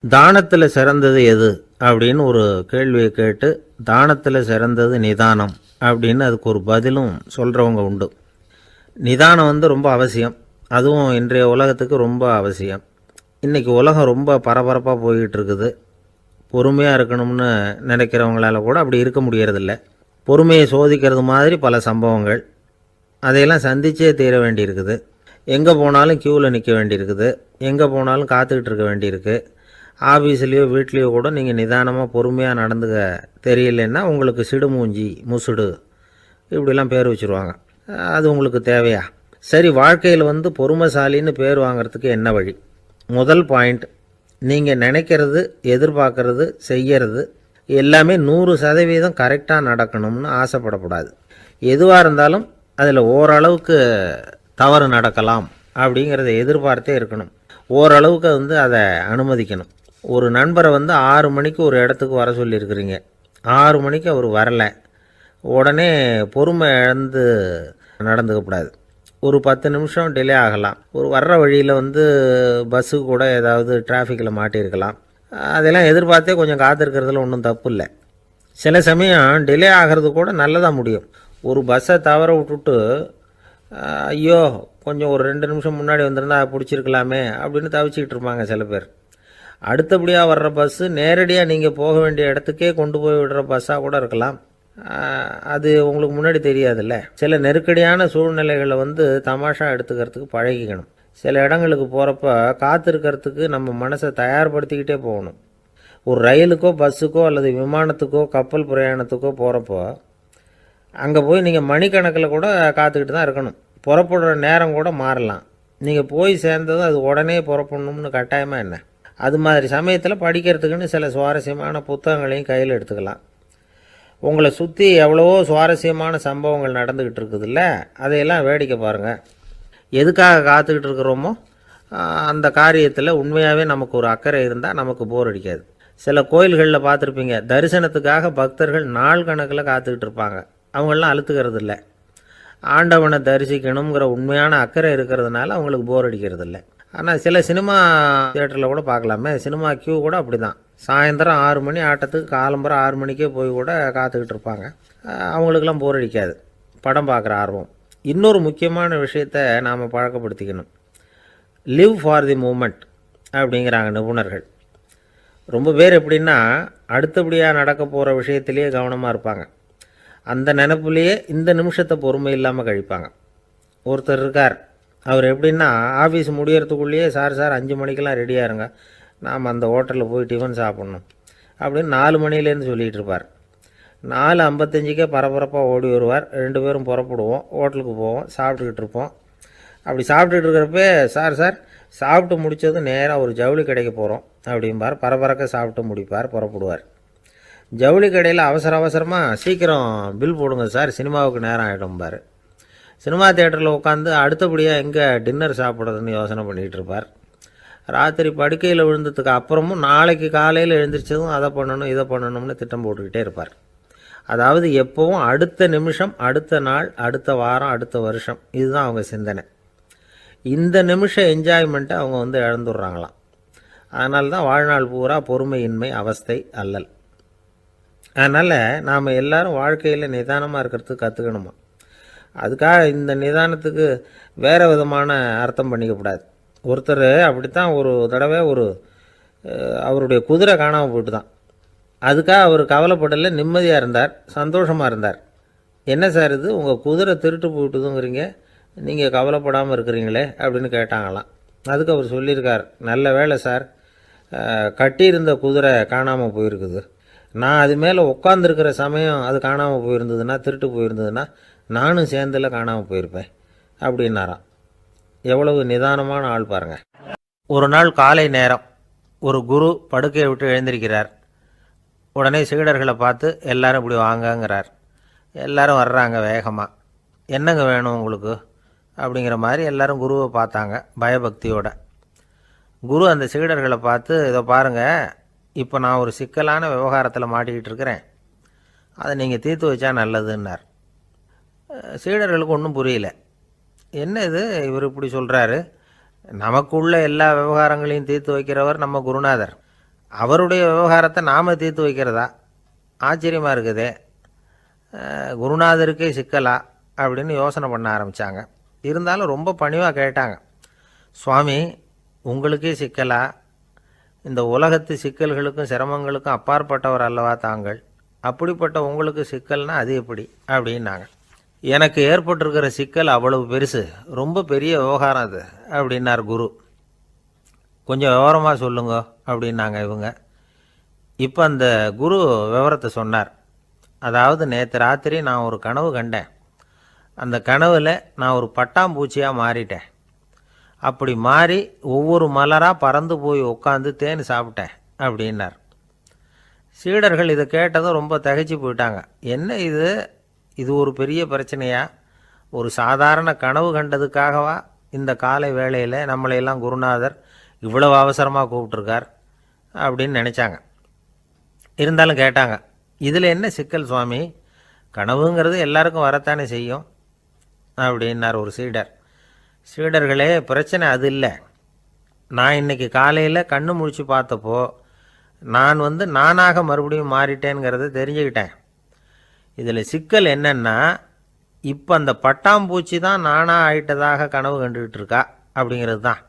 தானத்தில் சிறந்தது எது அப்படின்னு ஒரு கேள்வியை கேட்டு, தானத்தில் சிறந்தது நிதானம் அப்படின்னு அதுக்கு ஒரு பதிலும் சொல்கிறவங்க உண்டு. நிதானம் ரொம்ப அவசியம். அதுவும் இன்றைய உலகத்துக்கு ரொம்ப அவசியம். இன்றைக்கி உலகம் ரொம்ப பரபரப்பாக போய்கிட்டு இருக்குது. பொறுமையாக இருக்கணும்னு நினைக்கிறவங்களால கூட அப்படி இருக்க முடியறதில்ல. பொறுமையை சோதிக்கிறது மாதிரி பல சம்பவங்கள். அதையெல்லாம் சந்திச்சே தீர வேண்டியிருக்குது. எங்கே போனாலும் க்யூவில் நிற்க வேண்டியிருக்குது. எங்கே போனாலும் காத்துக்கிட்டு இருக்க வேண்டியிருக்கு. ஆஃபீஸ்லேயோ வீட்லேயோ கூட நீங்கள் நிதானமாக பொறுமையாக நடந்துக்க தெரியலன்னா உங்களுக்கு சிடுமூஞ்சி, முசுடு இப்படிலாம் பேர் வச்சுருவாங்க. அது உங்களுக்கு தேவையா? சரி, வாழ்க்கையில் பொறுமைசாலின்னு பேர் வாங்கிறதுக்கு என்ன வழி? முதல் பாயிண்ட், நீங்கள் நினைக்கிறது, எதிர்பார்க்கறது, செய்கிறது எல்லாமே 100% கரெக்டாக நடக்கணும்னு ஆசைப்படக்கூடாது. எதுவாக இருந்தாலும் அதில் ஓரளவுக்கு தவறு நடக்கலாம் அப்படிங்கிறத எதிர்பார்த்தே இருக்கணும். ஓரளவுக்கு அதை அனுமதிக்கணும். ஒரு நண்பரை 6 மணிக்கு ஒரு இடத்துக்கு வர சொல்லியிருக்கிறீங்க. 6 மணிக்கு அவர் வரலை. உடனே பொறுமை இழந்து நடந்துக்கக்கூடாது. ஒரு 10 நிமிஷம் டிலே ஆகலாம். ஒரு வர்ற வழியில் பஸ்ஸு கூட ஏதாவது டிராஃபிக்கில் மாட்டியிருக்கலாம். அதெல்லாம் எதிர்பார்த்தே கொஞ்சம் காத்திருக்கிறதுல ஒன்றும் தப்பு இல்லை. சில சமயம் டிலே ஆகிறது கூட நல்லதாக முடியும். ஒரு பஸ்ஸை தவற விட்டுட்டு, ஐயோ கொஞ்சம் ஒரு 2 நிமிஷம் முன்னாடி வந்திருந்தா பிடிச்சிருக்கலாமே அப்படின்னு தவிச்சிக்கிட்டு இருப்பாங்க சில பேர். அடுத்தபடியாக வர்ற பஸ்ஸு நேரடியாக நீங்கள் போக வேண்டிய இடத்துக்கே கொண்டு போய் விடுற பஸ்ஸாக கூட இருக்கலாம். அது உங்களுக்கு முன்னாடி தெரியாதுல்ல. சில நெருக்கடியான சூழ்நிலைகளை தமாஷா எடுத்துக்கிறதுக்கு பழகிக்கணும். சில இடங்களுக்கு போகிறப்ப காத்திருக்கிறதுக்கு நம்ம மனசை தயார்படுத்திக்கிட்டே போகணும். ஒரு ரயிலுக்கோ பஸ்ஸுக்கோ அல்லது விமானத்துக்கோ கப்பல் பிரயாணத்துக்கோ போகிறப்போ அங்கே போய் நீங்கள் மணிக்கணக்கில் கூட காத்துக்கிட்டு தான் இருக்கணும். புறப்படுற நேரம் கூட மாறலாம். நீங்கள் போய் சேர்ந்ததும் அது உடனே புறப்படணும்னு கட்டாயமாக என்ன? அது மாதிரி சமயத்தில் படிக்கிறதுக்குன்னு சில சுவாரஸ்யமான புத்தகங்களையும் கையில் எடுத்துக்கலாம். உங்களை சுற்றி எவ்வளவோ சுவாரஸ்யமான சம்பவங்கள் நடந்துக்கிட்டு இருக்குதுல்ல, அதையெல்லாம் வேடிக்கை பாருங்கள். எதுக்காக காத்துக்கிட்டு இருக்கிறோமோ அந்த காரியத்தில் உண்மையாகவே நமக்கு ஒரு அக்கறை இருந்தால் நமக்கு போர் அடிக்காது. சில கோயில்களில் பார்த்துருப்பீங்க, தரிசனத்துக்காக பக்தர்கள் நாள் கணக்கில் காத்துக்கிட்டு இருப்பாங்க. அவங்களெலாம் அழுத்துக்கிறது இல்லை. ஆண்டவனை தரிசிக்கணுங்கிற உண்மையான அக்கறை இருக்கிறதுனால அவங்களுக்கு போர் அடிக்கிறது இல்லை. ஆனால் சில சினிமா தியேட்டரில் கூட பார்க்கலாமே, சினிமா கியூ கூட அப்படி தான். சாயந்தரம் 6 மணி ஆட்டத்துக்கு காலம்பரம் 6 மணிக்கே போய் கூட காத்துக்கிட்டு இருப்பாங்க. அவங்களுக்கெல்லாம் போர் அடிக்காது. படம் பார்க்குற ஆர்வம். இன்னொரு முக்கியமான விஷயத்தை நாம் பழக்கப்படுத்திக்கணும். லிவ் ஃபார் தி மூமெண்ட் அப்படிங்கிறாங்க நிபுணர்கள். ரொம்ப பேர் எப்படின்னா அடுத்தபடியாக நடக்க போகிற விஷயத்திலேயே கவனமாக இருப்பாங்க. அந்த நினப்புலேயே இந்த நிமிஷத்தை பொறுமை இல்லாமல் கழிப்பாங்க. ஒருத்தர் இருக்கார், அவர் எப்படின்னா ஆஃபீஸ் முடியறதுக்குள்ளேயே சார் 5 மணிக்கெல்லாம் ரெடியாக இருங்க, நாம் அந்த ஹோட்டலில் போய் டிஃபன் சாப்பிட்ணும் அப்படின்னு 4 மணிலேருந்து சொல்லிகிட்டு இருப்பார். 4:55க்கே பரபரப்பாக ஓடி வருவார். 2 பேரும் புறப்படுவோம், ஹோட்டலுக்கு போவோம், சாப்பிட்டுக்கிட்டு இருப்போம். அப்படி சாப்பிட்டுட்டு இருக்கிறப்ப சார் சாப்பிட்டு முடித்ததும் நேராக ஒரு ஜவுளி கடைக்கு போகிறோம் அப்படிம்பார். பரபரக்க சாப்பிட்டு முடிப்பார், புறப்படுவார். ஜவுளி கடையில் அவசரமாக சீக்கிரம் பில் போடுங்க சார், சினிமாவுக்கு நேரம் ஆகிடும்பார். சினிமா தியேட்டரில் உட்காந்து அடுத்தபடியாக எங்கே டின்னர் சாப்பிட்றதுன்னு யோசனை பண்ணிகிட்டு இருப்பார். ராத்திரி படுக்கையில் விழுந்ததுக்கு அப்புறமும் நாளைக்கு காலையில் எழுந்திரிச்சதும் அதை பண்ணணும் இதை பண்ணணும்னு திட்டம் போட்டுக்கிட்டே இருப்பார். அதாவது எப்போவும் அடுத்த நிமிஷம், அடுத்த நாள், அடுத்த வாரம், அடுத்த வருஷம், இதுதான் அவங்க சிந்தனை. இந்த நிமிஷம் என்ஜாய்மெண்ட்டை அவங்க இழந்துடுறாங்களாம். அதனால தான் வாழ்நாள் பூரா பொறுமையின்மை அவஸ்தை அல்லல். அதனால் நாம் எல்லோரும் வாழ்க்கையில் நிதானமாக இருக்கிறதுக்கு கற்றுக்கணுமா. அதுக்காக இந்த நிதானத்துக்கு வேறு விதமான அர்த்தம் பண்ணிக்கக்கூடாது. ஒருத்தர் அப்படித்தான் ஒரு தடவை அவருடைய குதிரை காணாமல் போயிட்டு தான். அதுக்காக அவர் கவலைப்படலை, நிம்மதியாக இருந்தார், சந்தோஷமாக இருந்தார். என்ன சார் இது, உங்கள் குதிரை திருட்டு போயிட்டுதுங்கிறீங்க, நீங்கள் கவலைப்படாமல் இருக்கிறீங்களே அப்படின்னு கேட்டாங்களாம். அதுக்கு அவர் சொல்லியிருக்கார், நல்ல வேலை சார், கட்டியிருந்த குதிரை காணாமல் போயிருக்குது. நான் அது மேலே உட்காந்துருக்கிற சமயம் அது காணாமல் போயிருந்ததுன்னா, திருட்டு போயிருந்ததுன்னா நானும் சேர்ந்தில் காணாமல் போயிருப்பேன் அப்படின்னாராம். எவ்வளவு நிதானமான ஆள் பாருங்கள். ஒரு நாள் காலை நேரம் ஒரு குரு படுக்கையை விட்டு எழுந்திருக்கிறார். உடனே சீடர்களை பார்த்து எல்லாரும் இப்படி வாங்கங்கிறார். எல்லாரும் வர்றாங்க வேகமாக. என்னங்க வேணும் உங்களுக்கு அப்படிங்கிற மாதிரி எல்லாரும் குருவை பார்த்தாங்க பயபக்தியோட. குரு அந்த சீடர்களை பார்த்து, இதை பாருங்கள், இப்போ நான் ஒரு சிக்கலான விவகாரத்தில் மாட்டிக்கிட்டு இருக்கிறேன், அதை நீங்கள் தீர்த்து வச்சா நல்லதுன்னார். சீடர்களுக்கு ஒன்றும் புரியல. என்ன இது இவர் இப்படி சொல்கிறாரு, நமக்குள்ள எல்லா விவகாரங்களையும் தீர்த்து வைக்கிறவர் நம்ம குருநாதர், அவருடைய விவகாரத்தை நாம் தீர்த்து வைக்கிறதா? ஆச்சரியமாக இருக்குதே, குருநாதருக்கே சிக்கலா அப்படின்னு யோசனை பண்ண ஆரம்பித்தாங்க. இருந்தாலும் ரொம்ப பணிவாக கேட்டாங்க, சுவாமி உங்களுக்கே சிக்கலா? இந்த உலகத்து சிக்கல்களுக்கும் சிரமங்களுக்கும் அப்பாற்பட்டவர் அல்லவா தாங்கள்? அப்படிப்பட்ட உங்களுக்கு சிக்கல்னா அது எப்படி அப்படின்னாங்க. எனக்கு ஏற்பட்டிருக்கிற சிக்கல் அவ்வளவு பெருசு, ரொம்ப பெரிய விவகாரம் அது அப்படின்னார் குரு. கொஞ்சம் விவரமாக சொல்லுங்க அப்படின்னாங்க இவங்க. இப்போ அந்த குரு விவரத்தை சொன்னார். அதாவது நேற்று ராத்திரி நான் ஒரு கனவு கண்டேன். அந்த கனவில் நான் ஒரு பட்டாம்பூச்சியாக மாறிட்டேன். அப்படி மாறி ஒவ்வொரு மலராக பறந்து போய் உட்காந்து தேன் சாப்பிட்டேன் அப்படின்னார். சீடர்கள் இதை கேட்டதும் ரொம்ப திகைச்சு போயிட்டாங்க. என்ன இது ஒரு பெரிய பிரச்சனையா? ஒரு சாதாரண கனவு கண்டதுக்காகவா இந்த காலை வேளையில் நம்மளையெல்லாம் குருநாதர் இவ்வளவு அவசரமாக கூப்பிட்ருக்கார் அப்படின்னு நினச்சாங்க. இருந்தாலும் கேட்டாங்க, இதில் என்ன சிக்கல் சுவாமி? கனவுங்கிறது எல்லாருக்கும் வரத்தானே செய்யும் அப்படின்னார் ஒரு சீடர். சீடர்களே, பிரச்சனை அது இல்லை. நான் இன்றைக்கி காலையில் கண்ணு முழிச்சு பார்த்தப்போ நான் நானாக மறுபடியும் மாறிட்டேங்கிறத தெரிஞ்சுக்கிட்டேன். இதில் சிக்கல் என்னென்னா, இப்போ அந்த பட்டாம்பூச்சி தான் நானாக ஆயிட்டதாக கனவு கண்டுகிட்டு இருக்கா அப்படிங்கிறது தான்.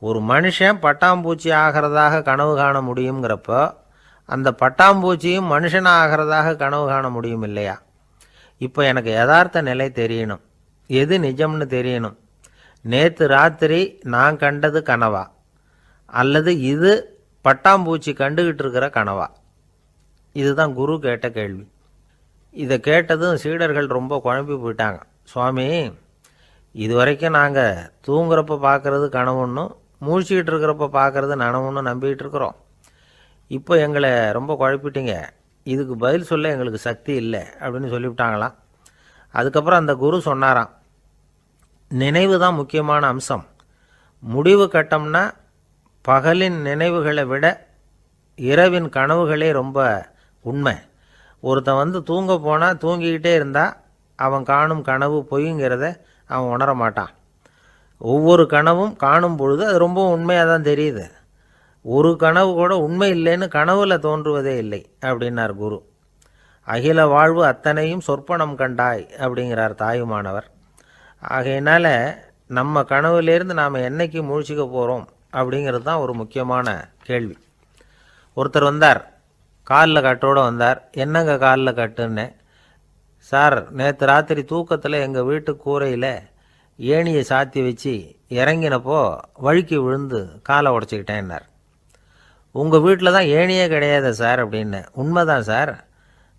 ஒரு மனுஷன் பட்டாம்பூச்சி ஆகிறதாக கனவு காண முடியுங்கிறப்போ அந்த பட்டாம்பூச்சியும் மனுஷனாக ஆகிறதாக கனவு காண முடியும் இல்லையா? இப்போ எனக்கு யதார்த்த நிலை தெரியணும், எது நிஜம்னு தெரியணும். நேற்று ராத்திரி நான் கண்டது கனவா, அல்லது இது பட்டாம்பூச்சி கண்டுகிட்டு இருக்கிற கனவா? இதுதான் குரு கேட்ட கேள்வி. இதை கேட்டதும் சீடர்கள் ரொம்ப குழம்பி போயிட்டாங்க. சுவாமி, இது வரைக்கும் நாங்கள் தூங்குறப்ப பார்க்குறது கனவுன்னும் மூழ்கிட்டு இருக்கிறப்ப பார்க்குறது நனவுன்னு நம்பிக்கிட்டு இருக்கிறோம். இப்போ எங்களை ரொம்ப குழப்பிட்டீங்க, இதுக்கு பதில் சொல்ல எங்களுக்கு சக்தி இல்லை அப்படின்னு சொல்லிவிட்டாங்களாம். அதுக்கப்புறம் அந்த குரு சொன்னாராம், நினைவு தான் முக்கியமான அம்சம். முடிவு கட்டம்னா பகலின் நினைவுகளை விட இரவின் கனவுகளே ரொம்ப உண்மை. ஒருத்தன் தூங்க போனால் தூங்கிக்கிட்டே இருந்தால் அவன் காணும் கனவு பொய்ங்கிறத அவன் உணர மாட்டான். ஒவ்வொரு கனவும் காணும் பொழுது அது ரொம்ப உண்மையாக தான் தெரியுது. ஒரு கனவு கூட உண்மை இல்லைன்னு கனவுல தோன்றுவதே இல்லை அப்படின்னார் குரு. அகில வாழ்வு அத்தனையும் சொற்பனம் கண்டாய் அப்படிங்கிறார் தாயுமானவர். ஆகையினால நம்ம கனவுலேருந்து நாம் என்னைக்கு முழிச்சிக்க போகிறோம் அப்படிங்கிறது தான் ஒரு முக்கியமான கேள்வி. ஒருத்தர் வந்தார், காலில் கட்டோடு வந்தார். என்னங்க காலில் கட்டுன்னு? சார், நேற்று ராத்திரி தூக்கத்தில் எங்கள் வீட்டு கூரையில் ஏணியை சாத்தி வச்சு இறங்கினப்போ வழுக்கி விழுந்து காலை உடச்சிக்கிட்டேன்னார். உங்கள் வீட்டில் தான் ஏணியே கிடையாது சார் அப்படின்னு. உண்மைதான் சார்,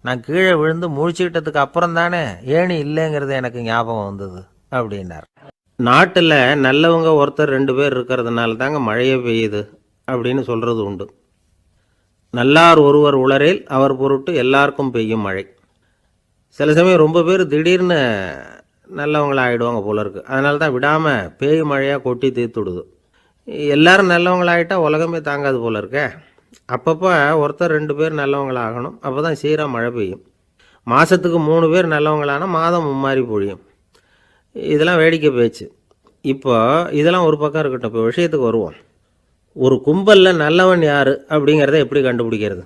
நான் கீழே விழுந்து முழிச்சுக்கிட்டதுக்கு அப்புறம் தானே ஏணி இல்லைங்கிறது எனக்கு ஞாபகம் வந்தது அப்படின்னார். நாட்டில் நல்லவங்க ஒருத்தர் 2 பேர் இருக்கிறதுனால தாங்க மழையே பெய்யுது அப்படின்னு சொல்கிறது உண்டு. நல்லார் ஒருவர் உளரேல் அவர் பொருட்டு எல்லாருக்கும் பெய்யும் மழை. சில சமயம் ரொம்ப பேர் திடீர்னு நல்லவங்களாக ஆகிடுவாங்க போல இருக்குது. அதனால தான் விடாமல் பேய் மழையாக கொட்டி தீர்த்துடுது. எல்லாரும் நல்லவங்களாகிட்டா உலகமே தாங்காது போல இருக்க. அப்பப்போ ஒருத்தர் 2 பேர் நல்லவங்களாகணும், அப்போ தான் சீராக மழை பெய்யும். மாதத்துக்கு 3 பேர் நல்லவங்களானால் மாதம் மும்மாரி பொழியும். இதெல்லாம் வேடிக்கை பேச்சு. இப்போ இதெல்லாம் ஒரு பக்கம் இருக்கட்டும், இப்போ விஷயத்துக்கு வருவோம். ஒரு கும்பலில் நல்லவன் யார் அப்படிங்கிறத எப்படி கண்டுபிடிக்கிறது?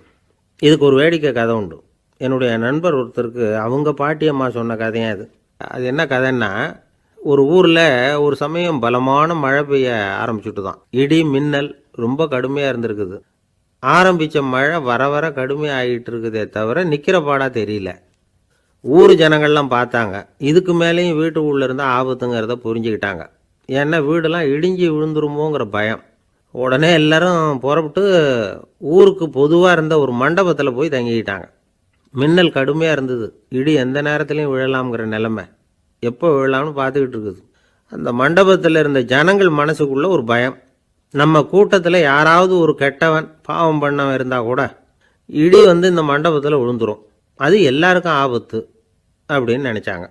இதுக்கு ஒரு வேடிக்கை கதை உண்டு. என்னுடைய நண்பர் ஒருத்தருக்கு அவங்க பாட்டியம்மா சொன்ன கதையாக அது. அது என்ன கதைன்னா, ஒரு ஊரில் ஒரு சமயம் பலமான மழை பெய்ய ஆரம்பிச்சுட்டு தான். இடி மின்னல் ரொம்ப கடுமையாக இருந்திருக்குது. ஆரம்பித்த மழை வர வர கடுமையாக ஆகிட்டு இருக்குதே தவிர நிற்கிற பாடாக தெரியல. ஊர் ஜனங்கள்லாம் பார்த்தாங்க. இதுக்கு மேலேயும் வீட்டு உள்ளே இருந்தால் ஆபத்துங்கிறத புரிஞ்சுக்கிட்டாங்க. ஏன்னா வீடெல்லாம் இடிஞ்சு விழுந்துருமோங்கிற பயம். உடனே எல்லாரும் புறப்பட்டு ஊருக்கு பொதுவாக இருந்த ஒரு மண்டபத்தில் போய் தங்கிக்கிட்டாங்க. மின்னல் கடுமையாக இருந்தது. இடி எந்த நேரத்துலையும் விழலாம்ங்கிற நிலைமை. எப்போ விழலாம்னு பார்த்துக்கிட்டு இருக்குது. அந்த மண்டபத்தில் இருந்த ஜனங்கள் மனசுக்குள்ளே ஒரு பயம். நம்ம கூட்டத்தில் யாராவது ஒரு கெட்டவன் பாவம் பண்ணவன் இருந்தால் கூட இடி இந்த மண்டபத்தில் விழுந்துரும், அது எல்லாருக்கும் ஆபத்து அப்படின்னு நினச்சாங்க.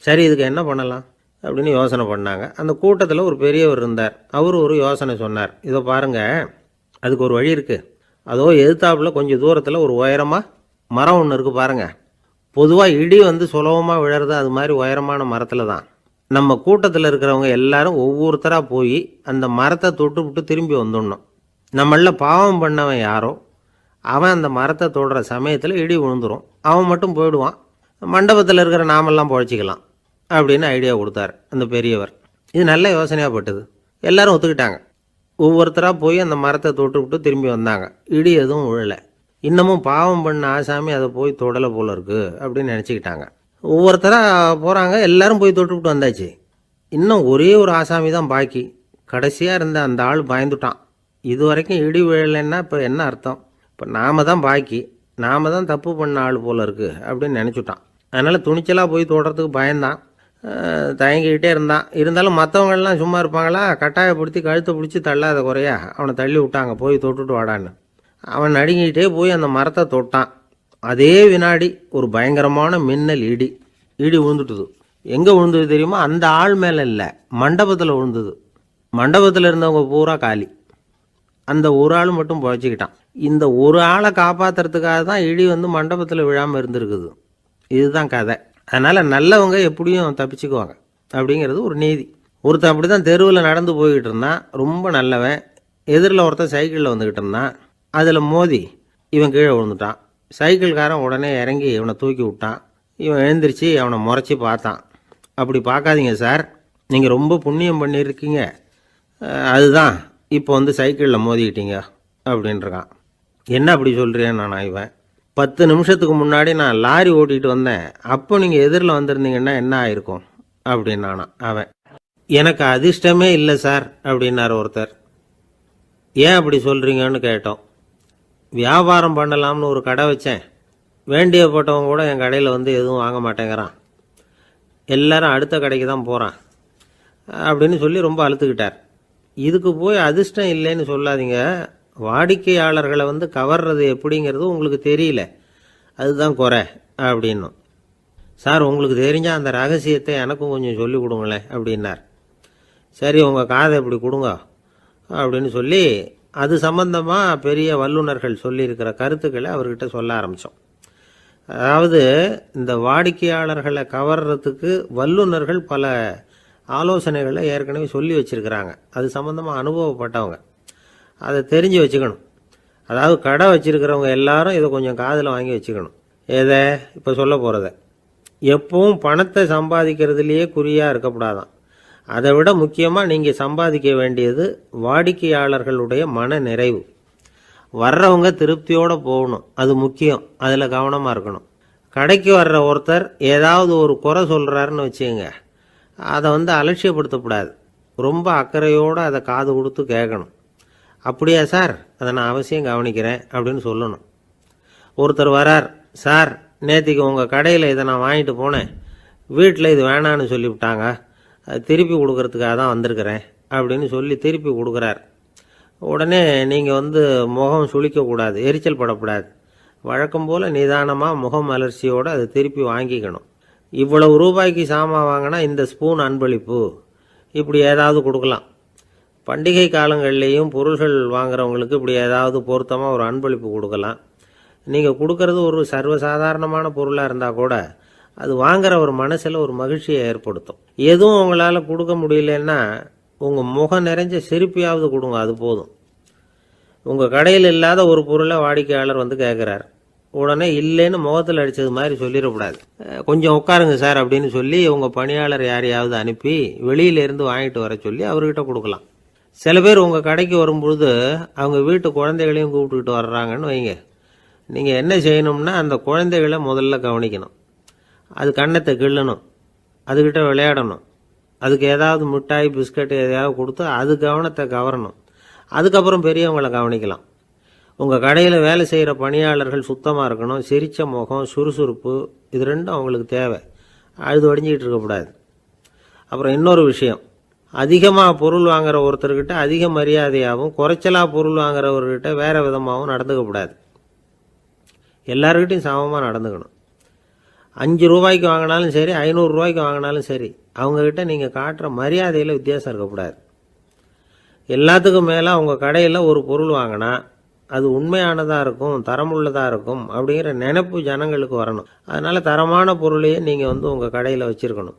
சரி, இதுக்கு என்ன பண்ணலாம் அப்படின்னு யோசனை பண்ணாங்க. அந்த கூட்டத்தில் ஒரு பெரியவர் இருந்தார். அவர் ஒரு யோசனை சொன்னார். இதோ பாருங்கள், அதுக்கு ஒரு வழி இருக்குது. அதோ எதிர்த்தாப்பில் கொஞ்சம் தூரத்தில் ஒரு உயரமாக மரம் ஒன்று இருக்குது பாருங்கள். பொதுவாக இடி சுலபமாக விழறது அது மாதிரி உயரமான மரத்தில் தான். நம்ம கூட்டத்தில் இருக்கிறவங்க எல்லாரும் ஒவ்வொருத்தராக போய் அந்த மரத்தை தொட்டு விட்டு திரும்பி வந்துடணும். நம்மள பாவம் பண்ணவன் யாரோ அவன் அந்த மரத்தை தொடுற சமயத்தில் இடி விழுந்துடும், அவன் மட்டும் போயிடுவான், மண்டபத்தில் இருக்கிற நாமெல்லாம் பொழைச்சிக்கலாம் அப்படின்னு ஐடியா கொடுத்தார் அந்த பெரியவர். இது நல்ல யோசனையாக பட்டது. எல்லாரும் ஒத்துக்கிட்டாங்க. ஒவ்வொருத்தராக போய் அந்த மரத்தை தொட்டு விட்டு திரும்பி வந்தாங்க. இடி எதுவும் விழலை. இன்னமும் பாவம் பண்ண ஆசாமி அதை போய் தொடலை போல இருக்கு அப்படின்னு நினச்சிக்கிட்டாங்க. ஒவ்வொருத்தராக போகிறாங்க, எல்லாரும் போய் தொட்டுவிட்டு வந்தாச்சு. இன்னும் ஒரே ஒரு ஆசாமி தான் பாக்கி. கடைசியாக இருந்த அந்த ஆள் பயந்துட்டான். இது வரைக்கும் இடி விழலைன்னா இப்போ என்ன அர்த்தம்? இப்போ நாம தான் பாக்கி, நாம தான் தப்பு பண்ண ஆள் போல இருக்கு அப்படின்னு நினச்சிட்டான். அதனால் துணிச்சலாக போய் தொடுறதுக்கு பயந்தான், தயங்கிக்கிட்டே இருந்தான். இருந்தாலும் மற்றவங்கள்லாம் சும்மா இருப்பாங்களா? கட்டாயப்படுத்தி கழுத்தை பிடிச்சி தள்ளாத குறையா அவனை தள்ளி விட்டாங்க, போய் தொட்டுட்டு வாடான்னு. அவன் நடுங்கிட்டே போய் அந்த மரத்தை தொட்டான். அதே வினாடி ஒரு பயங்கரமான மின்னல் இடி விழுந்துட்டுது. எங்கே விழுந்தது தெரியுமா? அந்த ஆள் மேலே இல்லை, மண்டபத்தில் விழுந்தது. மண்டபத்தில் இருந்தவங்க பூரா காலி. அந்த ஒரு ஆள் மட்டும் புழைச்சிக்கிட்டான். இந்த ஒரு ஆளை காப்பாற்றுறதுக்காக தான் இடி மண்டபத்தில் விழாமல் இருந்திருக்குது. இதுதான் கதை. அதனால் நல்லவங்க எப்படியும் தப்பிச்சுக்குவாங்க அப்படிங்கிறது ஒரு நீதி. ஒருத்தன் அப்படி தான் தெருவில் நடந்து போய்கிட்டு இருந்தான், ரொம்ப நல்லவன். எதிரில் ஒருத்தன் சைக்கிளில் வந்துக்கிட்டு இருந்தான். அதில் மோதி இவன் கீழே விழுந்துட்டான். சைக்கிள்காரன் உடனே இறங்கி இவனை தூக்கி விட்டான். இவன் எழுந்திரிச்சு அவனை முறைச்சி பார்த்தான். அப்படி பார்க்காதீங்க சார், நீங்கள் ரொம்ப புண்ணியம் பண்ணியிருக்கீங்க, அதுதான் இப்போ சைக்கிளில் மோதிக்கிட்டீங்க அப்படின்றான். என்ன அப்படி சொல்கிறேன் நான்? இவன் 10 நிமிஷத்துக்கு முன்னாடி நான் லாரி ஓட்டிகிட்டு வந்தேன், அப்போ நீங்கள் எதிரில் வந்திருந்தீங்கன்னா என்ன ஆயிருக்கும் அப்படின்னானா அவன். எனக்கு அதிர்ஷ்டமே இல்லை சார் அப்படின்னார் ஒருத்தர். ஏன் அப்படி சொல்கிறீங்கன்னு கேட்டோம். வியாபாரம் பண்ணலாம்னு ஒரு கடை வச்சேன், வேண்டியப்பட்டவங்க கூட என் கடையில் எதுவும் வாங்க மாட்டேங்கிறான், எல்லாரும் அடுத்த கடைக்கு தான் போகிறான் அப்படின்னு சொல்லி ரொம்ப அழுத்துக்கிட்டார். இதுக்கு போய் அதிர்ஷ்டம் இல்லைன்னு சொல்லாதீங்க, வாடிக்கையாளர்களை கவர்றது எப்படிங்கிறது உங்களுக்கு தெரியல, அதுதான் குறை அப்படின்னும். சார், உங்களுக்கு தெரிஞ்ச அந்த ரகசியத்தை எனக்கும் கொஞ்சம் சொல்லி கொடுங்களேன் அப்படின்னார். சரி, உங்கள் காதை இப்படி கொடுங்க அப்படின்னு சொல்லி அது சம்பந்தமாக பெரிய வல்லுநர்கள் சொல்லியிருக்கிற கருத்துக்களை அவர்கிட்ட சொல்ல ஆரம்பித்தோம். அதாவது இந்த வாடிக்கையாளர்களை கவர்றதுக்கு வல்லுநர்கள் பல ஆலோசனைகளை ஏற்கனவே சொல்லி வச்சுருக்கிறாங்க. அது சம்பந்தமாக அனுபவப்பட்டவங்க, அதை தெரிஞ்சு வச்சுக்கணும். அதாவது கடை வச்சுருக்கிறவங்க எல்லாரும் இதை கொஞ்சம் காதில் வாங்கி வச்சுக்கணும். எதை இப்போ சொல்ல போகிறத. எப்பவும் பணத்தை சம்பாதிக்கிறதுலையே குறியாக இருக்கக்கூடாதான். அதை விட முக்கியமாக நீங்கள் சம்பாதிக்க வேண்டியது வாடிக்கையாளர்களுடைய மன நிறைவு. வர்றவங்க திருப்தியோடு போகணும், அது முக்கியம். அதில் கவனமாக இருக்கணும். கடைக்கு வர்ற ஒருத்தர் ஏதாவது ஒரு குறை சொல்கிறாருன்னு வச்சுங்க, அதை அலட்சியப்படுத்தக்கூடாது. ரொம்ப அக்கறையோடு அதை காது கொடுத்து கேட்கணும். அப்படியா சார், அதை நான் அவசியம் கவனிக்கிறேன் அப்படின்னு சொல்லணும். ஒருத்தர் வரார், சார் நேற்றுக்கு உங்கள் கடையில் இதை நான் வாங்கிட்டு போனேன், வீட்டில் இது வேணான்னு சொல்லிவிட்டாங்க, திருப்பி கொடுக்கறதுக்காக தான் வந்திருக்கிறேன் அப்படின்னு சொல்லி திருப்பி கொடுக்குறார். உடனே நீங்கள் முகம் சுளிக்கக்கூடாது, எரிச்சல் படக்கூடாது. வழக்கம் போல் நிதானமாக முகம் அலர்ச்சியோடு அதை திருப்பி வாங்கிக்கணும். இவ்வளவு ரூபாய்க்கு சாமான் வாங்கினா இந்த ஸ்பூன் அன்பளிப்பு, இப்படி ஏதாவது கொடுக்கலாம். பண்டிகை காலங்கள்லேயும் பொருள்கள் வாங்குறவங்களுக்கு இப்படி ஏதாவது பொருத்தமாக ஒரு அன்பளிப்பு கொடுக்கலாம். நீங்கள் கொடுக்கறது ஒரு சர்வசாதாரணமான பொருளாக இருந்தால் கூட அது வாங்குற ஒரு மனசில் ஒரு மகிழ்ச்சியை ஏற்படுத்தும். எதுவும் உங்களால் கொடுக்க முடியலன்னா உங்கள் முகம் நிறைஞ்ச சிரிப்பையாவது கொடுங்க, அது போதும். உங்கள் கடையில் இல்லாத ஒரு பொருளை வாடிக்கையாளர் கேட்குறார், உடனே இல்லைன்னு முகத்தில் அடித்தது மாதிரி சொல்லிடக்கூடாது. கொஞ்சம் உட்காருங்க சார் அப்படின்னு சொல்லி உங்கள் பணியாளர் யாரையாவது அனுப்பி வெளியிலேருந்து வாங்கிட்டு வர சொல்லி அவர்கிட்ட கொடுக்கலாம். சில பேர் உங்கள் கடைக்கு வரும்பொழுது அவங்க வீட்டு குழந்தைகளையும் கூப்பிட்டுக்கிட்டு வர்றாங்கன்னு வைங்க. நீங்கள் என்ன செய்யணும்னா அந்த குழந்தைகளை முதல்ல கவனிக்கணும். அது கண்ணத்தை கிள்ளணும், அதுக்கிட்ட விளையாடணும், அதுக்கு ஏதாவது மிட்டாய் பிஸ்கட் எதையாவது கொடுத்து அது கவனத்தை கவரணும். அதுக்கப்புறம் பெரியவங்களை கவனிக்கலாம். உங்கள் கடையில் வேலை செய்கிற பணியாளர்கள் சுத்தமாக இருக்கணும், சிரித்த முகம், சுறுசுறுப்பு, இது ரெண்டும் அவங்களுக்கு தேவை. அழுது வடிஞ்சிக்கிட்டு இருக்கக்கூடாது. அப்புறம் இன்னொரு விஷயம், அதிகமாக பொருள் வாங்குகிற ஒருத்தர்கிட்ட அதிக மரியாதையாகவும் குறைச்சலாக பொருள் வாங்குறவர்கிட்ட வேறு விதமாகவும் நடந்துக்கக்கூடாது. எல்லாருக்கிட்டையும் சமமாக நடந்துக்கணும். 5 ரூபாய்க்கு வாங்கினாலும் சரி, 500 ரூபாய்க்கு வாங்கினாலும் சரி, அவங்கக்கிட்ட நீங்கள் காட்டுற மரியாதையில் வித்தியாசம் இருக்கக்கூடாது. எல்லாத்துக்கும் மேலே அவங்க கடையில் ஒரு பொருள் வாங்கினா அது உண்மையானதாக இருக்கும், தரமுள்ளதாக இருக்கும் அப்படிங்கிற நினைப்பு ஜனங்களுக்கு வரணும். அதனால் தரமான பொருளையே நீங்கள் உங்கள் கடையில் வச்சுருக்கணும்.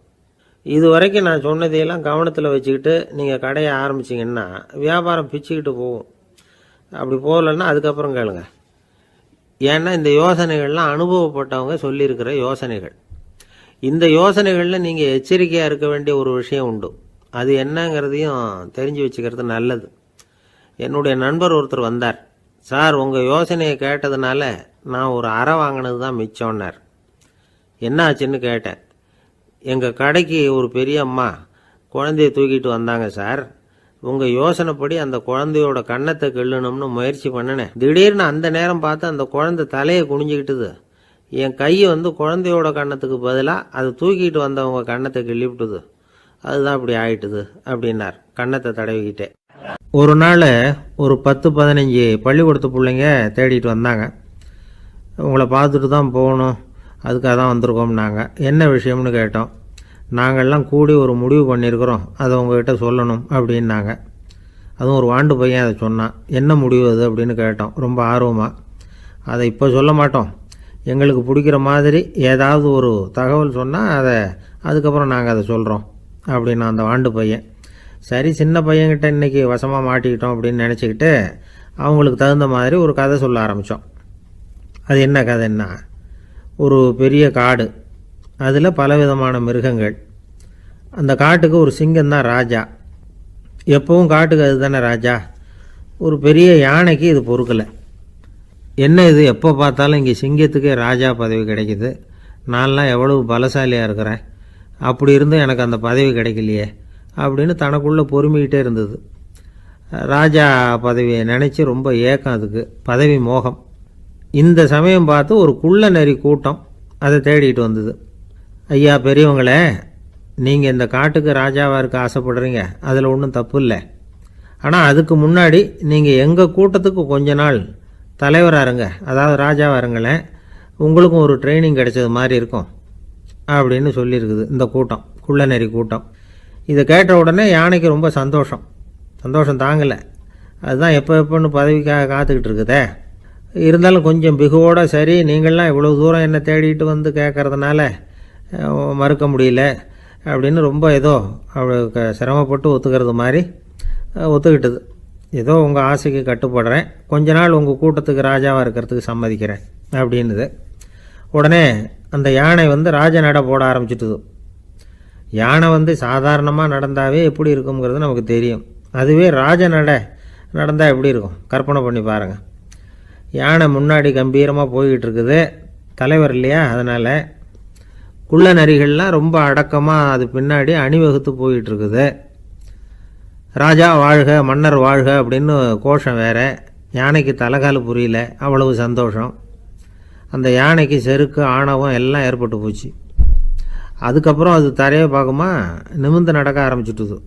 இது வரைக்கும் நான் சொன்னதையெல்லாம் கவனத்தில் வச்சுக்கிட்டு நீங்கள் கடையை ஆரம்பிச்சிங்கன்னா வியாபாரம் பிச்சுக்கிட்டு போகும். அப்படி போகலன்னா அதுக்கப்புறம் கேளுங்க. ஏன்னா இந்த யோசனைகள்லாம் அனுபவப்பட்டவங்க சொல்லியிருக்கிற யோசனைகள். இந்த யோசனைகளில் நீங்கள் எச்சரிக்கையாக இருக்க வேண்டிய ஒரு விஷயம் உண்டு. அது என்னங்கிறதையும் தெரிஞ்சு வச்சுக்கிறது நல்லது. என்னுடைய நண்பர் ஒருத்தர் வந்தார். சார், உங்கள் யோசனையை கேட்டதுனால நான் ஒரு அறை வாங்கினது தான் மிச்சம்னார். என்ன ஆச்சுன்னு கேட்டேன். எங்கள் கடைக்கு ஒரு பெரிய அம்மா குழந்தைய தூக்கிட்டு வந்தாங்க சார். உங்கள் யோசனைப்படி அந்த குழந்தையோட கன்னத்தை கிள்ளணும்னு முயற்சி பண்ணினேன். திடீர்னு அந்த நேரம் பார்த்து அந்த குழந்தை தலையை குனிஞ்சிக்கிட்டுது. என் கையை குழந்தையோட கன்னத்துக்கு பதிலாக அதை தூக்கிட்டு வந்தவங்க கன்னத்தை கிள்ளிவிட்டுது. அதுதான் அப்படி ஆயிட்டுது அப்படின்னார் கன்னத்தை தடவிக்கிட்டே. ஒரு நாள் ஒரு 10-15 பள்ளிக்கூடத்து பிள்ளைங்க தேடிட்டு வந்தாங்க. உங்களை பார்த்துட்டு தான் போகணும், அதுக்காக தான் வந்திருக்கோம்னாங்க. என்ன விஷயம்னு கேட்டோம். நாங்கள்லாம் கூடி ஒரு முடிவு பண்ணியிருக்கிறோம், அதை உங்ககிட்ட சொல்லணும் அப்படின்னாங்க. அதுவும் ஒரு வாண்டு பையன் அதை சொன்னான். என்ன முடிவு அது அப்படின்னு கேட்டோம் ரொம்ப ஆர்வமாக. அதை இப்போ சொல்ல மாட்டோம், எங்களுக்கு பிடிக்கிற மாதிரி ஏதாவது ஒரு தகவல் சொன்னால் அதுக்கப்புறம் நாங்கள் அதை சொல்கிறோம் அப்படின்னா அந்த வாண்டு பையன். சரி, சின்ன பையன்கிட்ட இன்றைக்கி வசமாக மாட்டிக்கிட்டோம் அப்படின்னு நினச்சிக்கிட்டு அவங்களுக்கு தகுந்த மாதிரி ஒரு கதை சொல்ல ஆரம்பித்தோம். அது என்ன கதைன்னா, ஒரு பெரிய காடு, அதில் பலவிதமான மிருகங்கள். அந்த காட்டுக்கு ஒரு சிங்கம்தான் ராஜா. எப்பவும் காட்டுக்கு அது தானே ராஜா. ஒரு பெரிய யானைக்கு இது பொறுக்கலை. என்ன இது, எப்போ பார்த்தாலும் இங்கே சிங்கத்துக்கே ராஜா பதவி கிடைக்கிது, நான்லாம் எவ்வளவு பலசாலியாக இருக்கிறேன், அப்படி இருந்தும் எனக்கு அந்த பதவி கிடைக்கலையே அப்படின்னு தனக்குள்ளே பொறுமிக்கிட்டே இருந்தது. ராஜா பதவியை நினச்சி ரொம்ப ஏக்கம், அதுக்கு பதவி மோகம். இந்த சமயம் பார்த்து ஒரு குள்ள நரி கூட்டம் அதை தேடிட்டு வந்தது. ஐயா பெரியவங்களே, நீங்கள் இந்த காட்டுக்கு ராஜாவாக இருக்க ஆசைப்படுறீங்க, அதில் ஒன்றும் தப்பு இல்லை. ஆனால் அதுக்கு முன்னாடி நீங்கள் எங்கள் கூட்டத்துக்கு கொஞ்ச நாள் தலைவராக இருங்க, அதாவது ராஜாவாக இருங்களேன், உங்களுக்கும் ஒரு ட்ரைனிங் கிடைச்சது மாதிரி இருக்கும் அப்படின்னு சொல்லியிருக்குது இந்த கூட்டம், குள்ள நரி கூட்டம். இதை கேட்ட உடனே யானைக்கு ரொம்ப சந்தோஷம் தாங்கலை. அதுதான் எப்போன்னு பதவிக்காக காத்துக்கிட்டு இருக்குதே. இருந்தாலும் கொஞ்சம் பிகுவோட, சரி நீங்கள்லாம் இவ்வளோ தூரம் என்னை தேடிட்டு வந்து கேட்கறதுனால மறுக்க முடியல அப்படின்னு ரொம்ப ஏதோ அவளுக்கு சிரமப்பட்டு ஒத்துக்கிறது மாதிரி ஒத்துக்கிட்டது. ஏதோ உங்கள் ஆசைக்கு கட்டுப்படுறேன், கொஞ்ச நாள் உங்கள் கூட்டத்துக்கு ராஜாவாக இருக்கிறதுக்கு சம்மதிக்கிறேன் அப்படின்னுது. உடனே அந்த யானை ராஜ நட போட ஆரம்பிச்சிட்டுது. யானை சாதாரணமாக நடந்தாவே எப்படி இருக்குங்கிறது நமக்கு தெரியும். அதுவே ராஜ நடந்தால் எப்படி இருக்கும் கற்பனை பண்ணி பாருங்கள். யானை முன்னாடி கம்பீரமாக போய்கிட்டு இருக்குது, தலைவர் இல்லையா, அதனால் குள்ள நரிகள்லாம் ரொம்ப அடக்கமாக அது பின்னாடி அணிவகுத்து போயிட்டு இருக்குது. ராஜா வாழ்க, மன்னர் வாழ்க அப்படின்னு கோஷம் வேற. யானைக்கு தலைகால புரியல, அவ்வளவு சந்தோஷம். அந்த யானைக்கு செருக்கு ஆணவம் எல்லாம் ஏற்பட்டு போச்சு. அதுக்கப்புறம் அது தரையை பார்க்குமா, நிமிர்ந்து நடக்க ஆரம்பிச்சுட்டுது.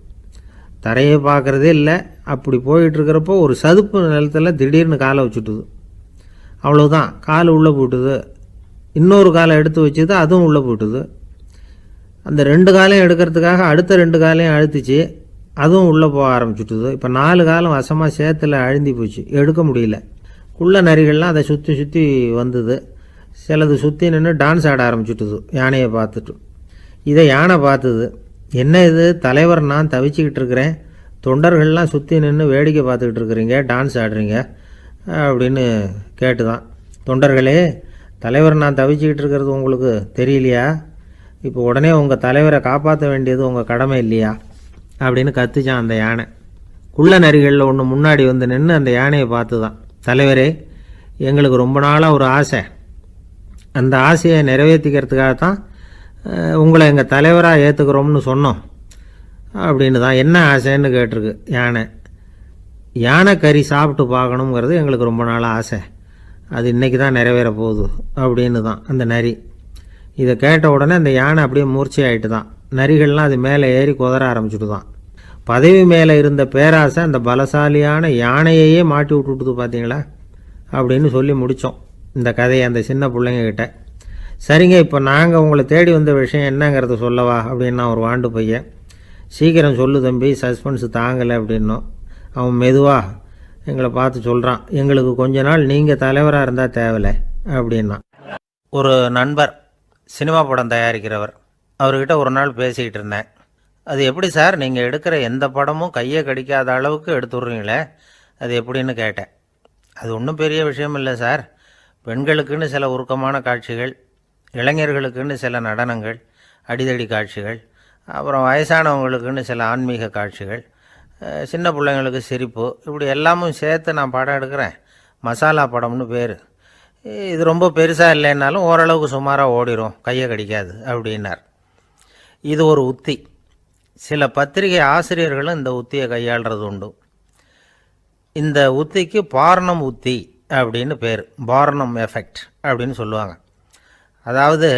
தரையை பார்க்குறதே இல்லை. அப்படி போயிட்டுருக்கிறப்போ ஒரு சதுப்பு நிலத்தில் திடீர்னு காலை வச்சுட்டுது. அவ்வளோதான், கால் உள்ளே போட்டுது. இன்னொரு காலை எடுத்து வச்சுது, அதுவும் உள்ளே போட்டுது. அந்த 2 காலையும் எடுக்கிறதுக்காக அடுத்த 2 காலையும் அழுத்திச்சு, அதுவும் உள்ளே போக ஆரம்பிச்சுட்டுது. இப்போ 4 காலம் வசமாக சேத்துல அழுந்தி போச்சு, எடுக்க முடியல. குள்ள நரிகள்லாம் அதை சுற்றி வந்தது. சிலது சுற்றி நின்று டான்ஸ் ஆட ஆரம்பிச்சுட்டுது யானையை பார்த்துட்டு. இதை யானை பார்த்தது. என்ன இது, தலைவர் நான் தவிச்சிக்கிட்டு இருக்கிறேன், தொண்டர்கள்லாம் சுற்றி நின்று வேடிக்கை பார்த்துக்கிட்டு இருக்கிறீங்க, டான்ஸ் ஆடுறீங்க அப்படின்னு கேட்டுதான். தொண்டர்களே, தலைவர் நான் தவிச்சிக்கிட்டு இருக்கிறது உங்களுக்கு தெரியலையா? இப்போ உடனே உங்கள் தலைவரை காப்பாற்ற வேண்டியது உங்கள் கடமை இல்லையா அப்படின்னு கத்துச்சான் அந்த யானை. குள்ள நரிகளில் ஒன்று முன்னாடி நின்று அந்த யானையை பார்த்து தான், தலைவரே எங்களுக்கு ரொம்ப நாளாக ஒரு ஆசை, அந்த ஆசையை நிறைவேற்றிக்கிறதுக்காகத்தான் உங்களை எங்கள் தலைவராக ஏற்றுக்கிறோம்னு சொன்னோம் அப்படின்னு தான். என்ன ஆசைன்னு கேட்டிருக்கு யானை. யானை கறி சாப்பிட்டு பார்க்கணுங்கிறது எங்களுக்கு ரொம்ப நாளாக ஆசை, அது இன்றைக்கி தான் நிறைவேற போகுது அப்படின்னு தான் அந்த நரி. இதை கேட்ட உடனே அந்த யானை அப்படியே மூர்ச்சி ஆகிட்டு தான். நரிகள்லாம் அது மேலே ஏறி குதற ஆரம்பிச்சுட்டு தான். பதவி மேலே இருந்த பேராசை அந்த பலசாலியான யானையையே மாட்டி விட்டுட்டுது பார்த்தீங்களா அப்படின்னு சொல்லி முடித்தோம் இந்த கதையை அந்த சின்ன பிள்ளைங்கக்கிட்ட. சரிங்க, இப்போ நாங்கள் உங்களை தேடி வந்த விஷயம் என்னங்கிறத சொல்லவா அப்படின்னா ஒரு வாண்டு பையன். சீக்கிரம் சொல்லு தம்பி, சஸ்பென்ஸ் தாங்கலை அப்படின்னோம். அவன் மெதுவாக எங்களை பார்த்து சொல்கிறான், எங்களுக்கு கொஞ்ச நாள் நீங்கள் தலைவராக இருந்தால் தேவலை அப்படின்னா. ஒரு நண்பர் சினிமா படம் தயாரிக்கிறவர், அவர்கிட்ட ஒரு நாள் பேசிக்கிட்டு இருந்தேன். அது எப்படி சார், நீங்கள் எடுக்கிற எந்த படமும் கையை கடிக்காத அளவுக்கு எடுத்துடுறீங்களே, அது எப்படின்னு கேட்டேன். அது ஒன்றும் பெரிய விஷயம் இல்லை சார். பெண்களுக்குன்னு சில உருக்கமான காட்சிகள், இளைஞர்களுக்குன்னு சில நடனங்கள், அடிதடி காட்சிகள், அப்புறம் வயசானவங்களுக்குன்னு சில ஆன்மீக காட்சிகள், சின்ன பிள்ளைங்களுக்கு சிரிப்பு, இப்படி எல்லாமும் சேர்த்து நான் படம் எடுக்கிறேன். மசாலா படம்னு பேர். இது ரொம்ப பெருசாக இல்லைன்னாலும் ஓரளவுக்கு சுமாராக ஓடிடும், கையை கடிக்காது அப்படின்னார். இது ஒரு உத்தி. சில பத்திரிகை ஆசிரியர்களும் இந்த உத்தியை கையாளுறது உண்டு. இந்த உத்திக்கு பார்னம் உத்தி அப்படின்னு பேர். பார்னம் எஃபெக்ட் அப்படின்னு சொல்லுவாங்க. அதாவது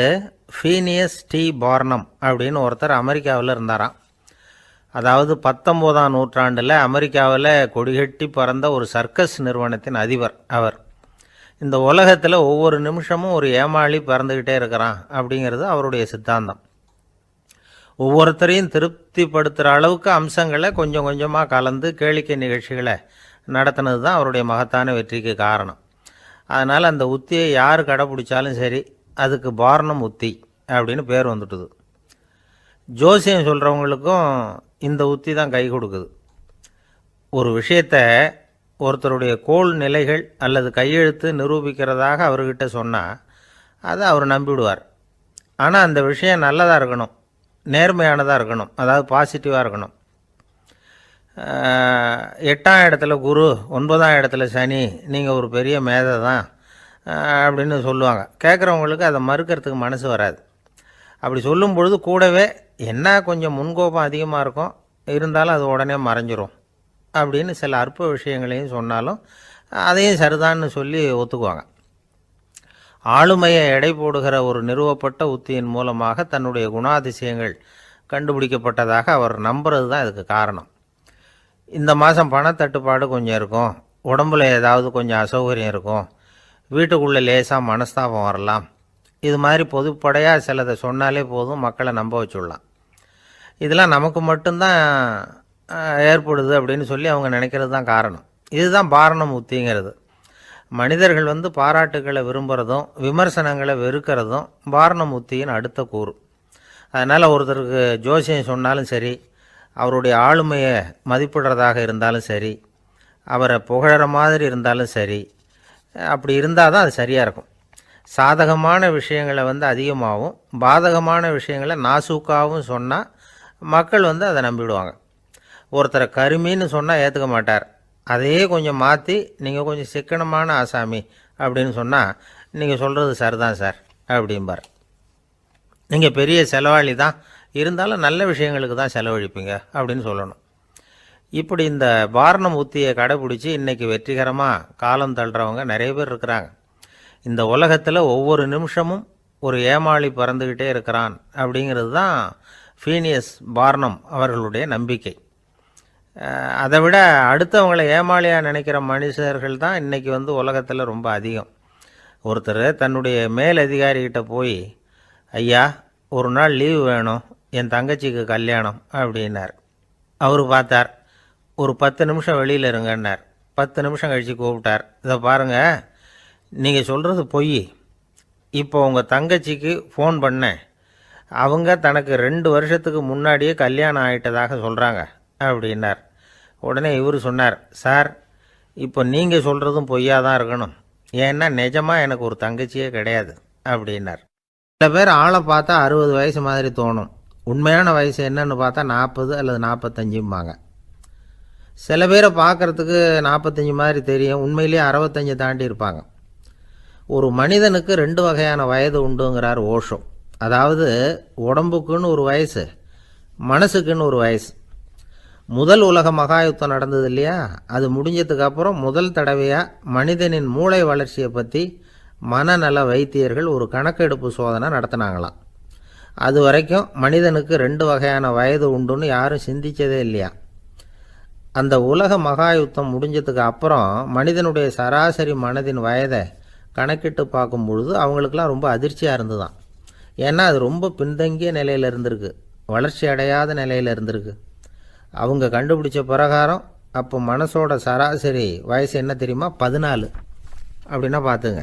ஃபீனியஸ் டி பார்னம் அப்படின்னு ஒருத்தர் அமெரிக்காவில் இருந்தாராம். அதாவது 19ஆம் நூற்றாண்டில் அமெரிக்காவில் கொடிகட்டி பறந்த ஒரு சர்க்கஸ் நிறுவனத்தின் அதிபர் அவர். இந்த உலகத்தில் ஒவ்வொரு நிமிஷமும் ஒரு ஏமாளி பறந்துக்கிட்டே இருக்கிறான் அப்படிங்கிறது அவருடைய சித்தாந்தம். ஒவ்வொருத்தரையும் திருப்திப்படுத்துகிற அளவுக்கு அம்சங்களை கொஞ்சம் கொஞ்சமாக கலந்து கேளிக்கை நிகழ்ச்சிகளை நடத்தினது தான் அவருடைய மகத்தான வெற்றிக்கு காரணம். அதனால் அந்த உத்தியை யார் கடைப்பிடிச்சாலும் சரி, அதுக்கு பார்னம் உத்தி அப்படின்னு பேர் வந்துட்டுது. ஜோசியம் சொல்கிறவங்களுக்கும் இந்த உத்தி தான் கை கொடுக்குது. ஒரு விஷயத்தை ஒருத்தருடைய கோள் நிலைகள் அல்லது கையெழுத்து நிரூபிக்கிறதாக அவர்கிட்ட சொன்னால் அதை அவர் நம்பிவிடுவார். ஆனால் அந்த விஷயம் நல்லதாக இருக்கணும், நேர்மையானதாக இருக்கணும், அதாவது பாசிட்டிவாக இருக்கணும். 8ஆம் இடத்துல குரு, 9ஆம் இடத்துல சனி, நீங்கள் ஒரு பெரிய மேதை தான் அப்படின்னு சொல்லுவாங்க. கேட்குறவங்களுக்கு அதை மறுக்கிறதுக்கு மனசு வராது. அப்படி சொல்லும் பொழுது கூடவே என்ன கொஞ்சம் முன்கோபம் அதிகமாக இருக்கும், இருந்தாலும் அது உடனே மறைஞ்சிரும் அப்படின்னு சில அற்ப விஷயங்களையும் சொன்னாலும் அதையும் சரிதான்னு சொல்லி ஒத்துக்குவாங்க. ஆளுமையை எடை போடுகிற ஒரு நிறுவப்பட்ட உத்தியின் மூலமாக தன்னுடைய குணாதிசயங்கள் கண்டுபிடிக்கப்பட்டதாக அவர் நம்புறது தான் இதுக்கு காரணம். இந்த மாதம் பணத்தட்டுப்பாடு கொஞ்சம் இருக்கும், உடம்புல ஏதாவது கொஞ்சம் அசௌகரியம் இருக்கும், வீட்டுக்குள்ளே லேசாக மனஸ்தாபம் வரலாம், இது மாதிரி பொதுப்படையாக சிலதை சொன்னாலே போதும், மக்களை நம்ப வச்சுடலாம். இதெல்லாம் நமக்கு மட்டும்தான் ஏற்படுது அப்படின்னு சொல்லி அவங்க நினைக்கிறது தான் காரணம். இதுதான் பார்னம் உத்திங்கிறது. மனிதர்கள் பாராட்டுக்களை விரும்புகிறதும் விமர்சனங்களை வெறுக்கிறதும் பார்னம் உத்தியின் அடுத்த கூறு. அதனால் ஒருத்தருக்கு ஜோசியம் சொன்னாலும் சரி, அவருடைய ஆளுமையை மதிப்பிடுறதாக இருந்தாலும் சரி, அவரை புகழற மாதிரி இருந்தாலும் சரி, அப்படி இருந்தால் தான் அது சரியாக இருக்கும். சாதகமான விஷயங்களை அதிகமாகவும் பாதகமான விஷயங்களை நாசூக்காகவும் சொன்னால் மக்கள் அதை நம்பிவிடுவாங்க. ஒருத்தரை கருமின்னு சொன்னால் ஏற்றுக்க மாட்டார். அதையே கொஞ்சம் மாற்றி நீங்கள் கொஞ்சம் சிக்கனமான ஆசாமி அப்படின்னு சொன்னால் நீங்கள் சொல்கிறது சரிதான் சார் அப்படிம்பார். நீங்கள் பெரிய செலவாளி தான், இருந்தாலும் நல்ல விஷயங்களுக்கு தான் செலவழிப்பீங்க அப்படின்னு சொல்லணும். இப்படி இந்த பார்னம் உத்தியை கடைப்பிடிச்சி இன்றைக்கி வெற்றிகரமாக காலம் தள்ளுறவங்க நிறைய பேர் இருக்கிறாங்க. இந்த உலகத்தில் ஒவ்வொரு நிமிஷமும் ஒரு ஏமாளி பறந்துக்கிட்டே இருக்கிறான் அப்படிங்கிறது தான் ஃபீனியஸ் பார்னம் அவர்களுடைய நம்பிக்கை. அதை விட அடுத்தவங்களை ஏமாளியாக நினைக்கிற மனுஷர்கள் தான் இன்றைக்கி உலகத்தில் ரொம்ப அதிகம். ஒருத்தர் தன்னுடைய மேல் அதிகாரிகிட்ட போய், ஐயா ஒரு நாள் லீவு வேணும், என் தங்கச்சிக்கு கல்யாணம் அப்படின்னார். அவர் பார்த்தார், ஒரு 10 நிமிஷம் வெளியில் இருங்கன்னார். 10 நிமிஷம் கழித்து கூப்பிட்டார், இதை பாருங்கள், நீங்கள் சொல்கிறது பொய். இப்போ உங்கள் தங்கச்சிக்கு ஃபோன் பண்ணேன், அவங்க தனக்கு 2 வருஷத்துக்கு முன்னாடியே கல்யாணம் ஆகிட்டதாக சொல்கிறாங்க அப்படின்னார். உடனே இவர் சொன்னார், சார் இப்போ நீங்கள் சொல்கிறதும் பொய்யாக தான் இருக்கணும், ஏன்னா நிஜமாக எனக்கு ஒரு தங்கச்சியே கிடையாது அப்படின்னார். சில பேர் ஆளை பார்த்தா 60 வயசு மாதிரி தோணும், உண்மையான வயசு என்னன்னு பார்த்தா 40 அல்லது 45 சில பேரை பார்க்குறதுக்கு 45 மாதிரி தெரியும், உண்மையிலேயே 65 தாண்டி இருப்பாங்க. ஒரு மனிதனுக்கு 2 வகையான வயது உண்டுங்கிறார் ஓஷோ. அதாவது உடம்புக்குன்னு ஒரு வயசு, மனசுக்குன்னு ஒரு வயசு. முதல் உலக மகாயுத்தம் நடந்தது இல்லையா, அது முடிஞ்சதுக்கு அப்புறம் முதல் தடவையாக மனிதனின் மூளை வளர்ச்சியை பற்றி மனநல வைத்தியர்கள் ஒரு கணக்கெடுப்பு சோதனை நடத்தினாங்களாம். அது வரைக்கும் மனிதனுக்கு 2 வகையான வயது உண்டுன்னு யாரும் சிந்திச்சதே இல்லையா. அந்த உலக மகாயுத்தம் முடிஞ்சதுக்கு அப்புறம் மனிதனுடைய சராசரி மனதின் வயதை கணக்கிட்டு பார்க்கும் பொழுது அவங்களுக்கெல்லாம் ரொம்ப அதிர்ச்சியாக இருந்துதான். ஏன்னா அது ரொம்ப பின்தங்கிய நிலையில் இருந்திருக்கு, வளர்ச்சி அடையாத நிலையில் இருந்திருக்கு. அவங்க கண்டுபிடிச்ச பிரகாரம் அப்போ மனசோட சராசரி வயசு என்ன தெரியுமா, 14. அப்படின்னா பார்த்துங்க,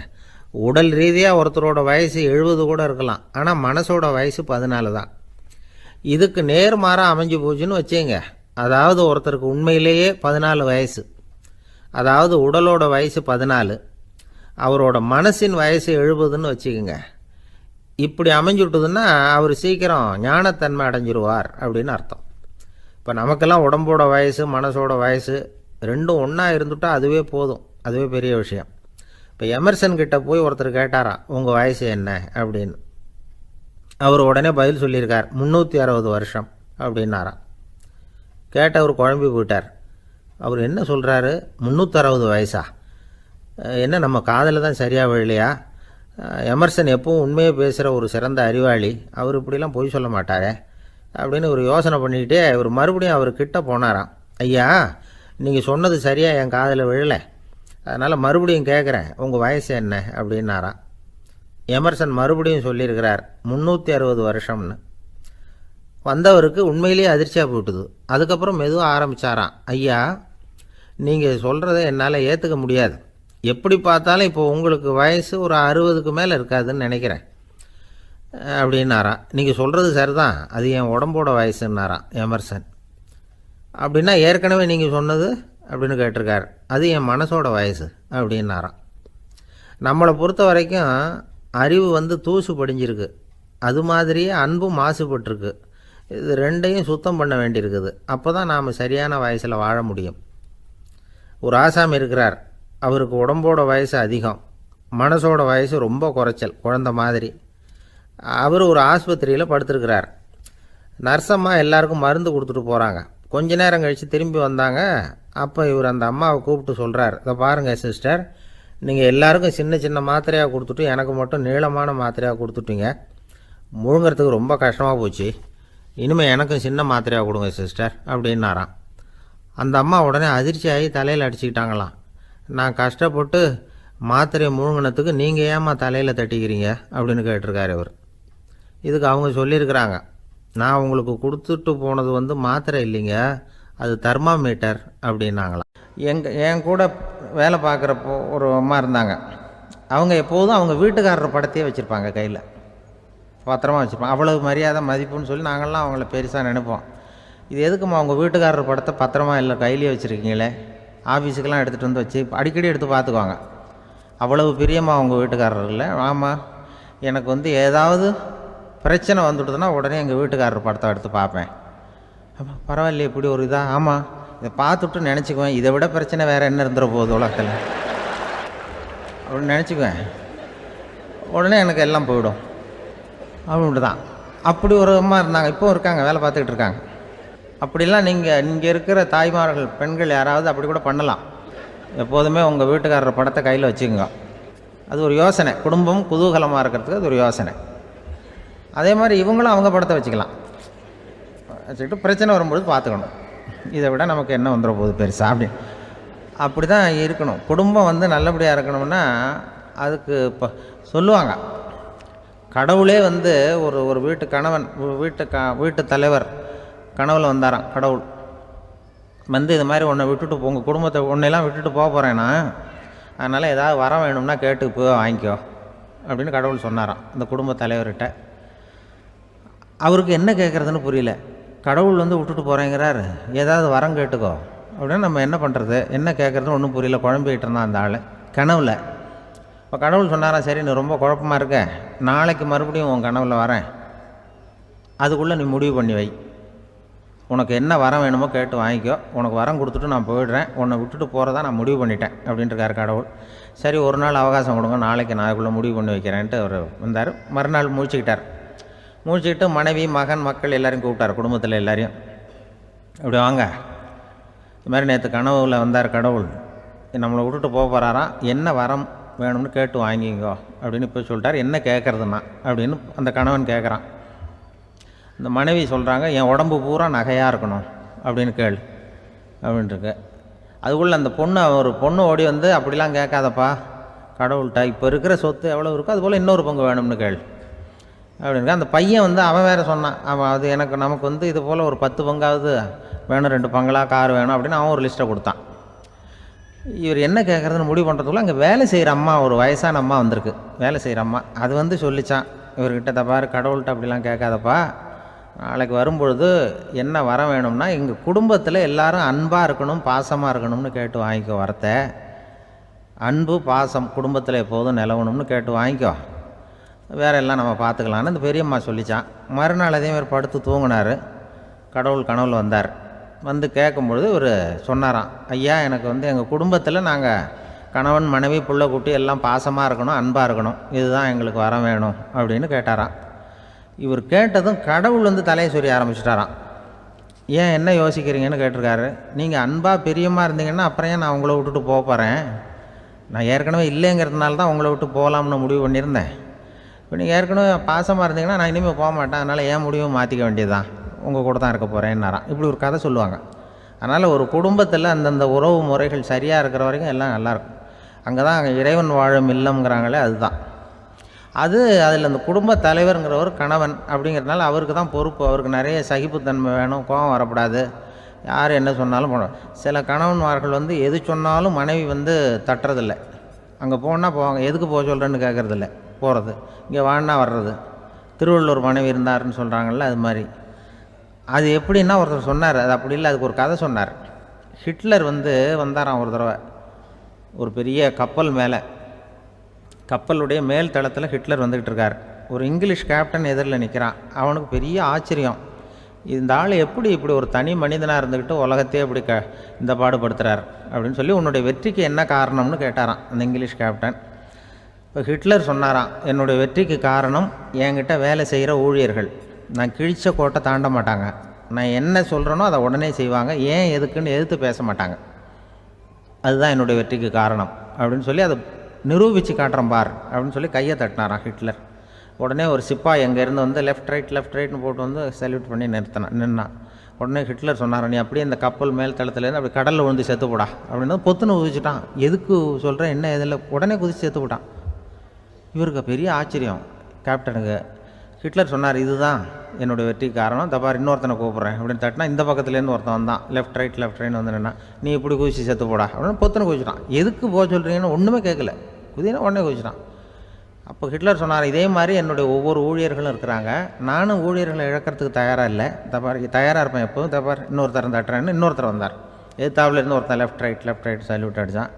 உடல் ரீதியாக ஒருத்தரோட வயசு 70 கூட இருக்கலாம், ஆனால் மனசோட வயசு 14 தான். இதுக்கு நேர்மாறாக அமைஞ்சு போச்சுன்னு வச்சுங்க. அதாவது ஒருத்தருக்கு உண்மையிலேயே 14 வயசு, அதாவது உடலோட வயசு 14, அவரோட மனசின் வயசு 70ன்னு வச்சுக்கோங்க. இப்படி அமைஞ்சுட்டுதுன்னா அவர் சீக்கிரம் ஞானத்தன்மை அடைஞ்சிருவார் அப்படின்னு அர்த்தம். இப்போ நமக்கெல்லாம் உடம்போட வயசு மனசோட வயசு ரெண்டும் ஒன்றா இருந்துட்டால் அதுவே போதும், அதுவே பெரிய விஷயம். இப்போ எமர்சன் கிட்ட போய் ஒருத்தர் கேட்டாராம், உங்கள் வயசு என்ன அப்படின்னு. அவர் உடனே பதில் சொல்லியிருக்கார், 360 வருஷம் அப்படின்னாராம். கேட்டவர் குழம்பி போயிட்டார். அவர் என்ன சொல்கிறாரு, 360 வயசா? என்ன நம்ம காதில் தான் சரியாக விழலையா? எமர்சன் எப்பவும் உண்மையை பேசுகிற ஒரு சிறந்த அறிவாளி, அவர் இப்படிலாம் பொய் சொல்ல மாட்டாரே அப்படின்னு ஒரு யோசனை பண்ணிக்கிட்டே இவர் மறுபடியும் அவர் கிட்ட போனாராம். ஐயா, நீங்கள் சொன்னது சரியாக என் காதில் விழலை, அதனால் மறுபடியும் கேட்குறேன், உங்கள் வயசு என்ன அப்படின்னாராம். எமர்சன் மறுபடியும் சொல்லியிருக்கிறார், 360 வருஷம்னு. வந்தவருக்கு உண்மையிலேயே அதிர்ச்சியாக போட்டுது. அதுக்கப்புறம் மெதுவாக ஆரம்பித்தாராம், ஐயா, நீங்கள் சொல்கிறத என்னால் ஏற்றுக்க முடியாது. எப்படி பார்த்தாலும் இப்போ உங்களுக்கு வயசு ஒரு 60க்கு மேலே இருக்காதுன்னு நினைக்கிறேன் அப்படின்னாராம். நீங்கள் சொல்கிறது சரிதான், அது என் உடம்போட வயசுன்னாராம் எமர்சன். அப்படின்னா ஏற்கனவே நீங்கள் சொன்னது அப்படின்னு கேட்டிருக்கார், அது என் மனசோட வயசு அப்படின்னாராம். நம்மளை பொறுத்த வரைக்கும் அறிவு தூசு படிஞ்சிருக்கு, அது மாதிரியே அன்பும் மாசுபட்டிருக்கு. இது ரெண்டையும் சுத்தம் பண்ண வேண்டியிருக்குது. அப்போ தான் நாம் சரியான வயசில் வாழ முடியும். ஒரு ஆசாமி இருக்கிறார், அவருக்கு உடம்போட வயசு அதிகம், மனசோட வயசு ரொம்ப குறைச்சல், குழந்த மாதிரி. அவர் ஒரு ஆஸ்பத்திரியில் படுத்திருக்கிறார். நர்ஸம்மா எல்லாருக்கும் மருந்து கொடுத்துட்டு போகிறாங்க. கொஞ்ச நேரம் கழித்து திரும்பி வந்தாங்க. அப்போ இவர் அந்த அம்மாவை கூப்பிட்டு சொல்கிறார், இதை பாருங்கள் சிஸ்டர், நீங்கள் எல்லாருக்கும் சின்ன சின்ன மாத்திரையாக கொடுத்துட்டு எனக்கு மட்டும் நீளமான மாத்திரையாக கொடுத்துட்டீங்க. முழுங்கிறதுக்கு ரொம்ப கஷ்டமாக போச்சு. இனிமேல் எனக்கும் சின்ன மாத்திரையாக கொடுங்க சிஸ்டர் அப்படின்னாராம். அந்த அம்மா உடனே அதிர்ச்சியாகி தலையில் அடிச்சுக்கிட்டாங்களாம். நான் கஷ்டப்பட்டு மாத்திரையை முழுங்கினத்துக்கு நீங்கள் ஏம்மா தலையில் தட்டிக்கிறீங்க அப்படின்னு கேட்டிருக்காரு இவர். இதுக்கு அவங்க சொல்லியிருக்கிறாங்க, நான் உங்களுக்கு கொடுத்துட்டு போனது மாத்திரை இல்லைங்க, அது தெர்மாமீட்டர் அப்படின்னாங்களாம். என் கூட வேலை பார்க்குறப்போ ஒரு அம்மா இருந்தாங்க. அவங்க எப்போதும் அவங்க வீட்டுக்காரர் படத்தையே வச்சுருப்பாங்க, கையில் பத்திரமா வச்சுருப்பாங்க. அவ்வளவு மரியாதை மதிப்புன்னு சொல்லி நாங்கள்லாம் அவங்கள பெருசாக நினைப்போம். இது எதுக்குமா அவங்க வீட்டுக்காரர் படத்தை பத்திரமா இல்லை கையிலே வச்சுருக்கீங்களே, ஆஃபீஸுக்கெல்லாம் எடுத்துகிட்டு வச்சு அடிக்கடி எடுத்து பார்த்துக்குவாங்க. அவ்வளவு பிரியமாக அவங்க வீட்டுக்காரர் இல்லை. ஆமாம், எனக்கு ஏதாவது பிரச்சனை வந்துட்டுதுன்னா உடனே எங்கள் வீட்டுக்காரர் படத்தை எடுத்து பார்ப்பேன். பரவாயில்லையே இப்படி ஒரு இதாக? ஆமாம், இதை பார்த்துட்டு நினச்சிக்குவேன், இதை விட பிரச்சனை வேறு என்ன இருந்துட போகுது உலகத்தில் அப்படின்னு நினச்சிக்குவேன். உடனே எனக்கு எல்லாம் போயிடும் அப்படின்ட்டு தான். அப்படி ஒரு அம்மா இருந்தாங்க, இப்போவும் இருக்காங்க, வேலை பார்த்துக்கிட்டு இருக்காங்க. அப்படிலாம் இங்கே இருக்கிற தாய்மார்கள் பெண்கள் யாராவது அப்படி கூட பண்ணலாம். எப்போதுமே உங்கள் வீட்டுக்காரர் படத்தை கையில் வச்சுக்கோங்க. அது ஒரு யோசனை, குடும்பம் குதூகலமாக இருக்கிறதுக்கு அது ஒரு யோசனை. அதே மாதிரி இவங்களும் அவங்க படத்தை வச்சுக்கலாம், வச்சுக்கிட்டு பிரச்சனை வரும்போது பார்த்துக்கணும். இதை விட நமக்கு என்ன வந்துட போகுது பெருசாக அப்படின்னு. அப்படி தான் இருக்கணும். குடும்பம் நல்லபடியாக இருக்கணும்னா அதுக்கு இப்போ சொல்லுவாங்க, கடவுளே ஒரு வீட்டு கணவன் வீட்டு தலைவர் கனவுல வந்தாராம். கடவுள் இது மாதிரி உன்னை விட்டுட்டு உங்கள் குடும்பத்தை உன்னையெல்லாம் விட்டுட்டு போக போகிறேன்னா, அதனால் ஏதாவது வர வேணும்னா கேட்டு போய் வாங்கிக்கோ அப்படின்னு கடவுள் சொன்னாராம் அந்த குடும்ப தலைவர்கிட்ட. அவருக்கு என்ன கேட்குறதுன்னு புரியல. கடவுள் விட்டுட்டு போகிறேங்கிறார், ஏதாவது வரம் கேட்டுக்கோ அப்படின்னு. நம்ம என்ன பண்ணுறது, என்ன கேட்குறதுன்னு ஒன்றும் புரியல, குழம்பிக்கிட்டு இருந்தான் அந்த ஆள் கனவுல. இப்போ கடவுள் சொன்னாராம், சரி நீ ரொம்ப குழப்பமாக இருக்க, நாளைக்கு மறுபடியும் உன் கனவுல வரேன், அதுக்குள்ளே நீ முடிவு பண்ணி வை, உனக்கு என்ன வரம் வேணுமோ கேட்டு வாங்கிக்கோ, உனக்கு வரம் கொடுத்துட்டு நான் போயிடுறேன், உன்னை விட்டுட்டு போகிறதா நான் முடிவு பண்ணிட்டேன் அப்படின்ட்டுருக்காரு கடவுள். சரி ஒரு நாள் அவகாசம் கொடுங்க, நாளைக்கு நான் அதுக்குள்ளே முடிவு பண்ணி வைக்கிறேன்ட்டு அவர் வந்தார். மறுநாள் முழிச்சுக்கிட்டு மனைவி மகன் மக்கள் எல்லாரையும் கூப்பிட்டார், குடும்பத்தில் எல்லாரையும். இப்படி வாங்க, இது மாதிரி நேற்று கனவுல வந்தார் கடவுள், நம்மளை விட்டுட்டு போக போகிறாராம், என்ன வரம் வேணும்னு கேட்டு வாங்கிங்கோ அப்படின்னு இப்போ சொல்லிட்டார். என்ன கேட்குறதுன்னா அப்படின்னு அந்த கணவன் கேட்குறான். இந்த மனைவி சொல்கிறாங்க, என் உடம்பு பூரா நகையாக இருக்கணும் அப்படின்னு கேள் அப்படின்ட்டுருக்கு. அதுக்குள்ளே அந்த ஒரு பொண்ணு ஓடி அப்படிலாம் கேட்காதப்பா கடவுள்கிட்ட, இப்போ இருக்கிற சொத்து எவ்வளோ இருக்கோ அதுபோல் இன்னொரு பங்கு வேணும்னு கேள் அப்படின்னு. அந்த பையன் அவன் வேறு சொன்னான், அவன் அது நமக்கு இது போல் ஒரு 10 பங்காவது வேணும், 2 பங்களா கார் வேணும் அப்படின்னு அவன் ஒரு லிஸ்ட்டை கொடுத்தான். இவர் என்ன கேட்குறதுன்னு முடிவு பண்ணுறதுக்குள்ள அங்கே வேலை செய்கிற அம்மா, ஒரு வயசான அம்மா வந்திருக்கு, வேலை செய்கிற அம்மா. அது சொல்லிச்சான் இவர்கிட்ட, தப்பாரு கடவுள்கிட்ட அப்படிலாம் கேட்காதப்பா, நாளைக்கு வரும்பொழுது என்ன வர வேணும்னா, எங்கள் குடும்பத்தில் எல்லாரும் அன்பாக இருக்கணும், பாசமாக இருக்கணும்னு கேட்டு வாங்கிக்கோ. வரத்தை அன்பு பாசம் குடும்பத்தில் எப்போதும் நிலவணும்னு கேட்டு வாங்கிக்கோ, வேற எல்லாம் நம்ம பார்த்துக்கலான்னு அந்த பெரியம்மா சொல்லிச்சான். மறுநாள் அதே மாதிரி படுத்து தூங்கினார். கடவுள் கனவுல வந்தார். வந்து கேட்கும்பொழுது இவர் சொன்னாராம், ஐயா எனக்கு வந்து எங்கள் குடும்பத்தில் நாங்கள் கணவன் மனைவி புள்ள குட்டி எல்லாம் பாசமாக இருக்கணும், அன்பாக இருக்கணும், இதுதான் எங்களுக்கு வர வேணும் அப்படின்னு கேட்டாராம். இவர் கேட்டதும் கடவுள் வந்து தலையை சொரிய ஆரம்பிச்சிட்டாராம். ஏன் என்ன யோசிக்கிறீங்கன்னு கேட்டிருக்காரு. நீங்கள் அன்பாக பிரியமாக இருந்தீங்கன்னா அப்புறம் ஏன் நான் உங்களை விட்டுட்டு போக போகிறேன்? நான் ஏற்கனவே இல்லைங்கிறதுனால தான் உங்களை விட்டு போகலாம்னு முடிவு பண்ணியிருந்தேன். இப்போ நீங்கள் ஏற்கனவே பாசமாக இருந்தீங்கன்னா நான் இனிமேல் போக மாட்டேன், அதனால் ஏன் முடிவை மாற்றிக்க வேண்டியதுதான், உங்கள் கூட தான் இருக்க போகிறேன்னாராம். இப்படி ஒரு கதை சொல்லுவாங்க. அதனால் ஒரு குடும்பத்தில் அந்தந்த உறவு முறைகள் சரியாக இருக்கிற வரைக்கும் எல்லாம் நல்லாயிருக்கும். அங்கே தான் இறைவன் வாழும் இல்லம்ங்கிறாங்களே, அதுதான் அது. அதில் அந்த குடும்ப தலைவருங்கிறவர் கணவன் அப்படிங்கிறதுனால அவருக்கு தான் பொறுப்பு. அவருக்கு நிறைய சகிப்புத்தன்மை வேணும், கோபம் வரக்கூடாது, யார் என்ன சொன்னாலும் போகணும். சில கணவன்மார்கள் வந்து எது சொன்னாலும் மனைவி வந்து தட்டுறதில்லை. அங்கே போனால் போவாங்க, எதுக்கு போக சொல்கிறேன்னு கேட்குறதில்ல, போகிறது. இங்கே வான்னா வர்றது. திருவள்ளூர் மனைவி இருந்தாருன்னு சொல்கிறாங்கல்ல, அது மாதிரி. அது எப்படின்னா ஒருத்தர் சொன்னார், அது அப்படி இல்லை, அதுக்கு ஒரு கதை சொன்னார். ஹிட்லர் வந்து வந்தாராம் ஒரு தடவை. ஒரு பெரிய கப்பல் மேலே, கப்பலுடைய மேல் தளத்தில் ஹிட்லர் வந்துக்கிட்டு இருக்கார். ஒரு இங்கிலீஷ் கேப்டன் எதிரில் நிற்கிறான். அவனுக்கு பெரிய ஆச்சரியம், இந்த ஆள் எப்படி இப்படி ஒரு தனி மனிதனாக இருந்துக்கிட்டு உலகத்தையே இப்படி இந்த பாடுபடுத்துகிறார் அப்படின்னு சொல்லி, உன்னுடைய வெற்றிக்கு என்ன காரணம்னு கேட்டாராம் அந்த இங்கிலீஷ் கேப்டன். இப்போ ஹிட்லர் சொன்னாராம், என்னுடைய வெற்றிக்கு காரணம் என்கிட்ட வேலை செய்கிற ஊழியர்கள். நான் கிழிச்ச கோட்டை தாண்ட மாட்டாங்க, நான் என்ன சொல்கிறேனோ அதை உடனே செய்வாங்க, ஏன் எதுக்குன்னு எதிர்த்து பேச மாட்டாங்க, அதுதான் என்னுடைய வெற்றிக்கு காரணம் அப்படின்னு சொல்லி அதை நிரூபித்து காட்டுறேன் பார் அப்படின்னு சொல்லி கையை தட்டினாராம் ஹிட்லர். உடனே ஒரு சிப்பாய் எங்கேருந்து வந்து லெஃப்ட் ரைட்னு போட்டு வந்து சல்யூட் பண்ணி நின்னான். உடனே ஹிட்லர் சொன்னார், நீ அப்படியே இந்த கப்பல் மேல் தளத்துலேருந்து அப்படி கடலில் விழுந்து செத்து போடா அப்படின்னு பொத்துன்னு குதிச்சுட்டான். எதுக்கு சொல்கிறேன் என்ன இதில், உடனே குதிச்சு செத்து போட்டான். இவருக்கு பெரிய ஆச்சரியம் கேப்டனுக்கு. ஹிட்லர் சொன்னார், இதுதான் என்னுடைய வெற்றிக்கு காரணம், தப்பார் இன்னொருத்தனை கூப்பிட்றேன் அப்படின்னு தட்டினா இந்த பக்கத்துலேருந்து ஒருத்தன் வந்தான், லெஃப்ட் ரைட்னு வந்து நின்னா, நீ இப்படி குதிச்சு செத்து போடா அப்படின்னு பொத்துன்னு குதிச்சுட்டான். எதுக்கு போக சொல்கிறீங்கன்னு ஒன்றுமே கேட்கல, குதினா உடனே குதிச்சுட்டான். அப்போ ஹிட்லர் சொன்னார், இதே மாதிரி என்னுடைய ஒவ்வொரு ஊழியர்களும் இருக்கிறாங்க, நானும் ஊழியர்களை இழக்கிறதுக்கு தயாராக இல்லை, தயாராக இருப்பேன் எப்போதும், தப்பார் இன்னொருத்தர் தட்டுறேன்னு இன்னொருத்தர் வந்தார். எதிர்த்தாப்புலேருந்து ஒருத்தன் லெஃப்ட் ரைட் சல்யூட் அடித்தான்.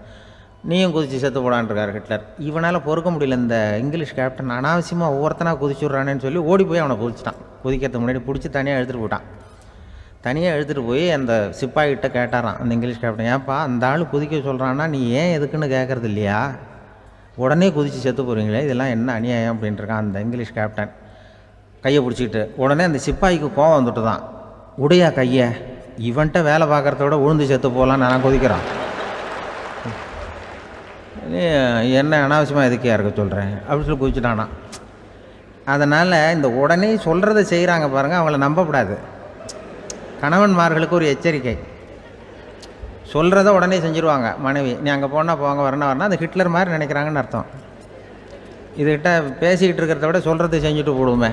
நீயும் குதிச்சு செத்து போடான்ருக்கார் ஹிட்லர். இவனால் பொறுக்க முடியல, இந்த இங்கிலீஷ் கேப்டன் அனாவசியமாக ஒவ்வொருத்தனாக குதிச்சுட்றானேன்னு சொல்லி ஓடி போய் அவனை குதிச்சிட்டான். குதிக்கிறதுக்கு முன்னாடி பிடிச்சி தனியாக எடுத்துகிட்டு போட்டான். தனியாக எடுத்துகிட்டு போய் அந்த சிப்பாய்கிட்ட கேட்டாரான் அந்த இங்கிலீஷ் கேப்டன், ஏன்ப்பா அந்த ஆள் குதிக்க சொல்கிறான்னா நீ ஏன் எதுக்குன்னு கேட்குறது இல்லையா, உடனே குதித்து செத்து போகிறீங்களே, இதெல்லாம் என்ன அநியாயம் அப்படின்ட்டுருக்கான் அந்த இங்கிலீஷ் கேப்டன் கையை பிடிச்சிக்கிட்டு. உடனே அந்த சிப்பாய்க்கு கோவம் வந்துட்டு தான், உடையா கையை, இவன்ட்ட வேலை பார்க்குறத விட உழுந்து செத்து போகலான்னு நான் குதிக்கிறான், என்ன அனாவசியமாக எதுக்கே இருக்க சொல்கிறேன் அப்படின்னு சொல்லி குதிச்சுட்டானா. அதனால் இந்த உடனே சொல்கிறத செய்கிறாங்க பாருங்கள், அவங்கள நம்பக்கூடாது. கணவன்மார்களுக்கு ஒரு எச்சரிக்கை, சொல்கிறத உடனே செஞ்சுருவாங்க மனைவி, நீ அங்கே போனால் போங்க வரணும் அது ஹிட்லர் மாதிரி நினைக்கிறாங்கன்னு அர்த்தம். இதுகிட்ட பேசிக்கிட்டு இருக்கிறத விட சொல்கிறத செஞ்சுட்டு போடுவோமே,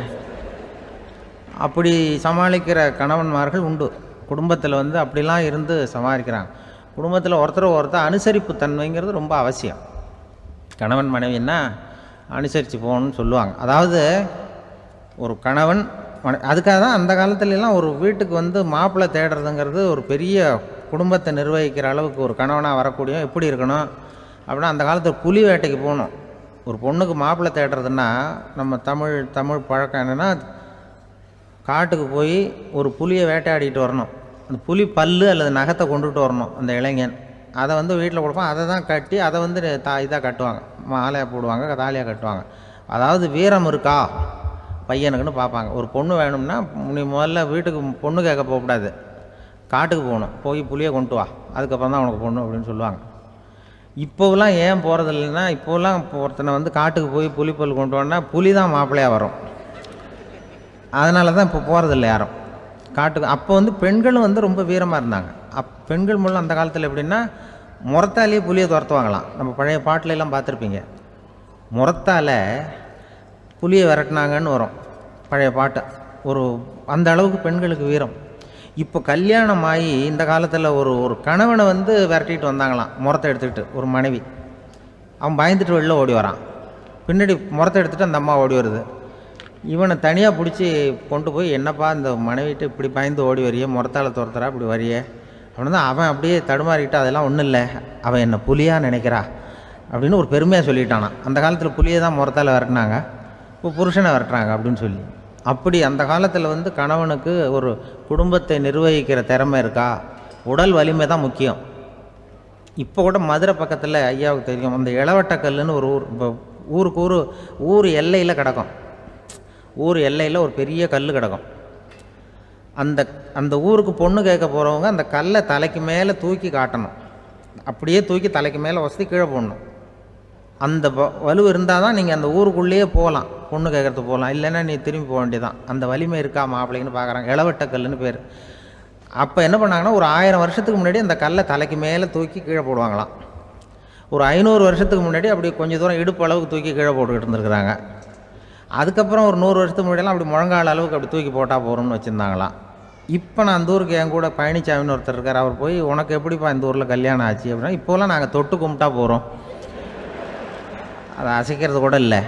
அப்படி சமாளிக்கிற கணவன்மார்கள் உண்டு. குடும்பத்தில் வந்து அப்படிலாம் இருந்து சமாளிக்கிறாங்க. குடும்பத்தில் ஒருத்தர் அனுசரிப்பு தன்மைங்கிறது ரொம்ப அவசியம். கணவன் மனைவின்னா அனுசரித்து போகணும்னு சொல்லுவாங்க. அதாவது ஒரு கணவன் அதுக்காக தான் அந்த காலத்துலலாம் ஒரு வீட்டுக்கு வந்து மாப்பிள்ளை தேடுறதுங்கிறது ஒரு பெரிய குடும்பத்தை நிர்வகிக்கிற அளவுக்கு ஒரு கணவனாக வரக்கூடிய எப்படி இருக்கணும் அப்படின்னா, அந்த காலத்தில் புலி வேட்டைக்கு போகணும். ஒரு பொண்ணுக்கு மாப்பிள்ளை தேடுறதுன்னா நம்ம தமிழ் பழக்கம் என்னென்னா, காட்டுக்கு போய் ஒரு புலியை வேட்டையாடிட்டு வரணும். அந்த புலி பல்லு அல்லது நகத்தை கொண்டுட்டு வரணும் அந்த இளைஞன். அதை வந்து வீட்டில் கொடுப்பான், அதை தான் கட்டி அதை வந்து இதாக கட்டுவாங்க, மாலையாக போடுவாங்க, தாலியாக கட்டுவாங்க. அதாவது வீரம் இருக்கா பையனுக்குன்னு பார்ப்பாங்க. ஒரு பொண்ணு வேணும்னா நீ முதல்ல வீட்டுக்கு பொண்ணு கேட்க போகக்கூடாது, காட்டுக்கு போகணும், போய் புளியை கொண்டு வா, அதுக்கப்புறம் தான் உனக்கு பொண்ணு அப்படின்னு சொல்லுவாங்க. இப்போவெல்லாம் ஏன் போகிறது இல்லைன்னா, இப்போலாம் ஒருத்தனை வந்து காட்டுக்கு போய் புலிப்பல் கொண்டு வான்னா புலி தான் மாப்பிள்ளையாக வரும். அதனால தான் இப்போ போகிறதில்ல யாரும் காட்டுக்கு. அப்போ வந்து பெண்களும் வந்து ரொம்ப வீரமாக இருந்தாங்க. பெண்கள் மூலம் அந்த காலத்தில் எப்படின்னா, முறத்தாலேயே புலியை துரத்துவாங்களாம். நம்ம பழைய பாட்டிலெல்லாம் பார்த்துருப்பீங்க, முறத்தால் புலியை விரட்டினாங்கன்னு வரும் பழைய பாட்டு. ஒரு அந்த அளவுக்கு பெண்களுக்கு வீரம். இப்போ கல்யாணம் ஆகி இந்த காலத்தில் ஒரு கணவனை வந்து விரட்டிட்டு வந்தாங்களாம் முறத்தை எடுத்துக்கிட்டு. ஒரு மனைவி அவன் பயந்துட்டு வெளில ஓடி வரான், பின்னாடி முறத்தை எடுத்துகிட்டு அந்த அம்மா ஓடி வருது. இவனை தனியாக பிடிச்சி கொண்டு போய், என்னப்பா இந்த மனைவிட்டு இப்படி பயந்து ஓடி வரியே, முறத்தால் துரத்துறா இப்படி வரியே அப்படின்னு தான் அவன் அப்படியே தடுமாறிக்கிட்டு, அதெல்லாம் ஒன்றும் இல்லை, அவன் என்னை புலியாக நினைக்கிறா அப்படின்னு ஒரு பெருமையாக சொல்லிட்டானான். அந்த காலத்தில் புலியை தான் முறத்தால் விரட்டினாங்க, இப்போ புருஷனை விரட்டுறாங்க அப்படின்னு சொல்லி. அப்படி அந்த காலத்தில் வந்து கணவனுக்கு ஒரு குடும்பத்தை நிர்வகிக்கிற திறமை இருக்கா, உடல் வலிமை தான் முக்கியம். இப்போ கூட மதுரை பக்கத்தில் ஐயாவுக்கு தெரியும், அந்த இளவட்டக்கல்லுன்னு ஒரு ஊர், இப்போ ஊருக்கு ஊர் எல்லையில் கிடக்கும். ஊர் எல்லையில் ஒரு பெரிய கல் கிடக்கும். அந்த ஊருக்கு பொண்ணு கேட்க போகிறவங்க அந்த கல்லை தலைக்கு மேலே தூக்கி காட்டணும். அப்படியே தூக்கி தலைக்கு மேலே வசதி கீழே போடணும். அந்த வலு இருந்தால் தான் நீங்கள் அந்த ஊருக்குள்ளேயே போகலாம், பொண்ணு கேட்குறதுக்கு போகலாம். இல்லைன்னா நீ திரும்பி போக வேண்டியதான். அந்த வலிமை இருக்கா மாப்பிள்ளைன்னு பார்க்குறாங்க. இளவட்டக்கல்லுன்னு பேர். அப்போ என்ன பண்ணாங்கன்னா, ஒரு 1000 வருஷத்துக்கு முன்னாடி அந்த கல்லை தலைக்கு மேலே தூக்கி கீழே போடுவாங்களாம். ஒரு 500 வருஷத்துக்கு முன்னாடி அப்படி கொஞ்சம் தூரம் இடுப்பு அளவுக்கு தூக்கி கீழே போட்டுக்கிட்டு இருந்துருக்குறாங்க. அதுக்கப்புறம் ஒரு 100 வருஷத்துக்கு முன்னாடியெல்லாம் அப்படி முழங்கால் அளவுக்கு அப்படி தூக்கி போட்டால் போகிறோம்னு வச்சுருந்தாங்களாம். இப்போ நான் அந்த ஊருக்கு என் கூட பழனிசாமின்னு ஒருத்தர் இருக்கார். அவர் போய், உனக்கு எப்படிப்பா இந்த ஊரில் கல்யாணம் ஆச்சு அப்படின்னா, இப்போலாம் நாங்கள் தொட்டு கும்பிட்டா போகிறோம், அதை அசைக்கிறது கூட இல்லை.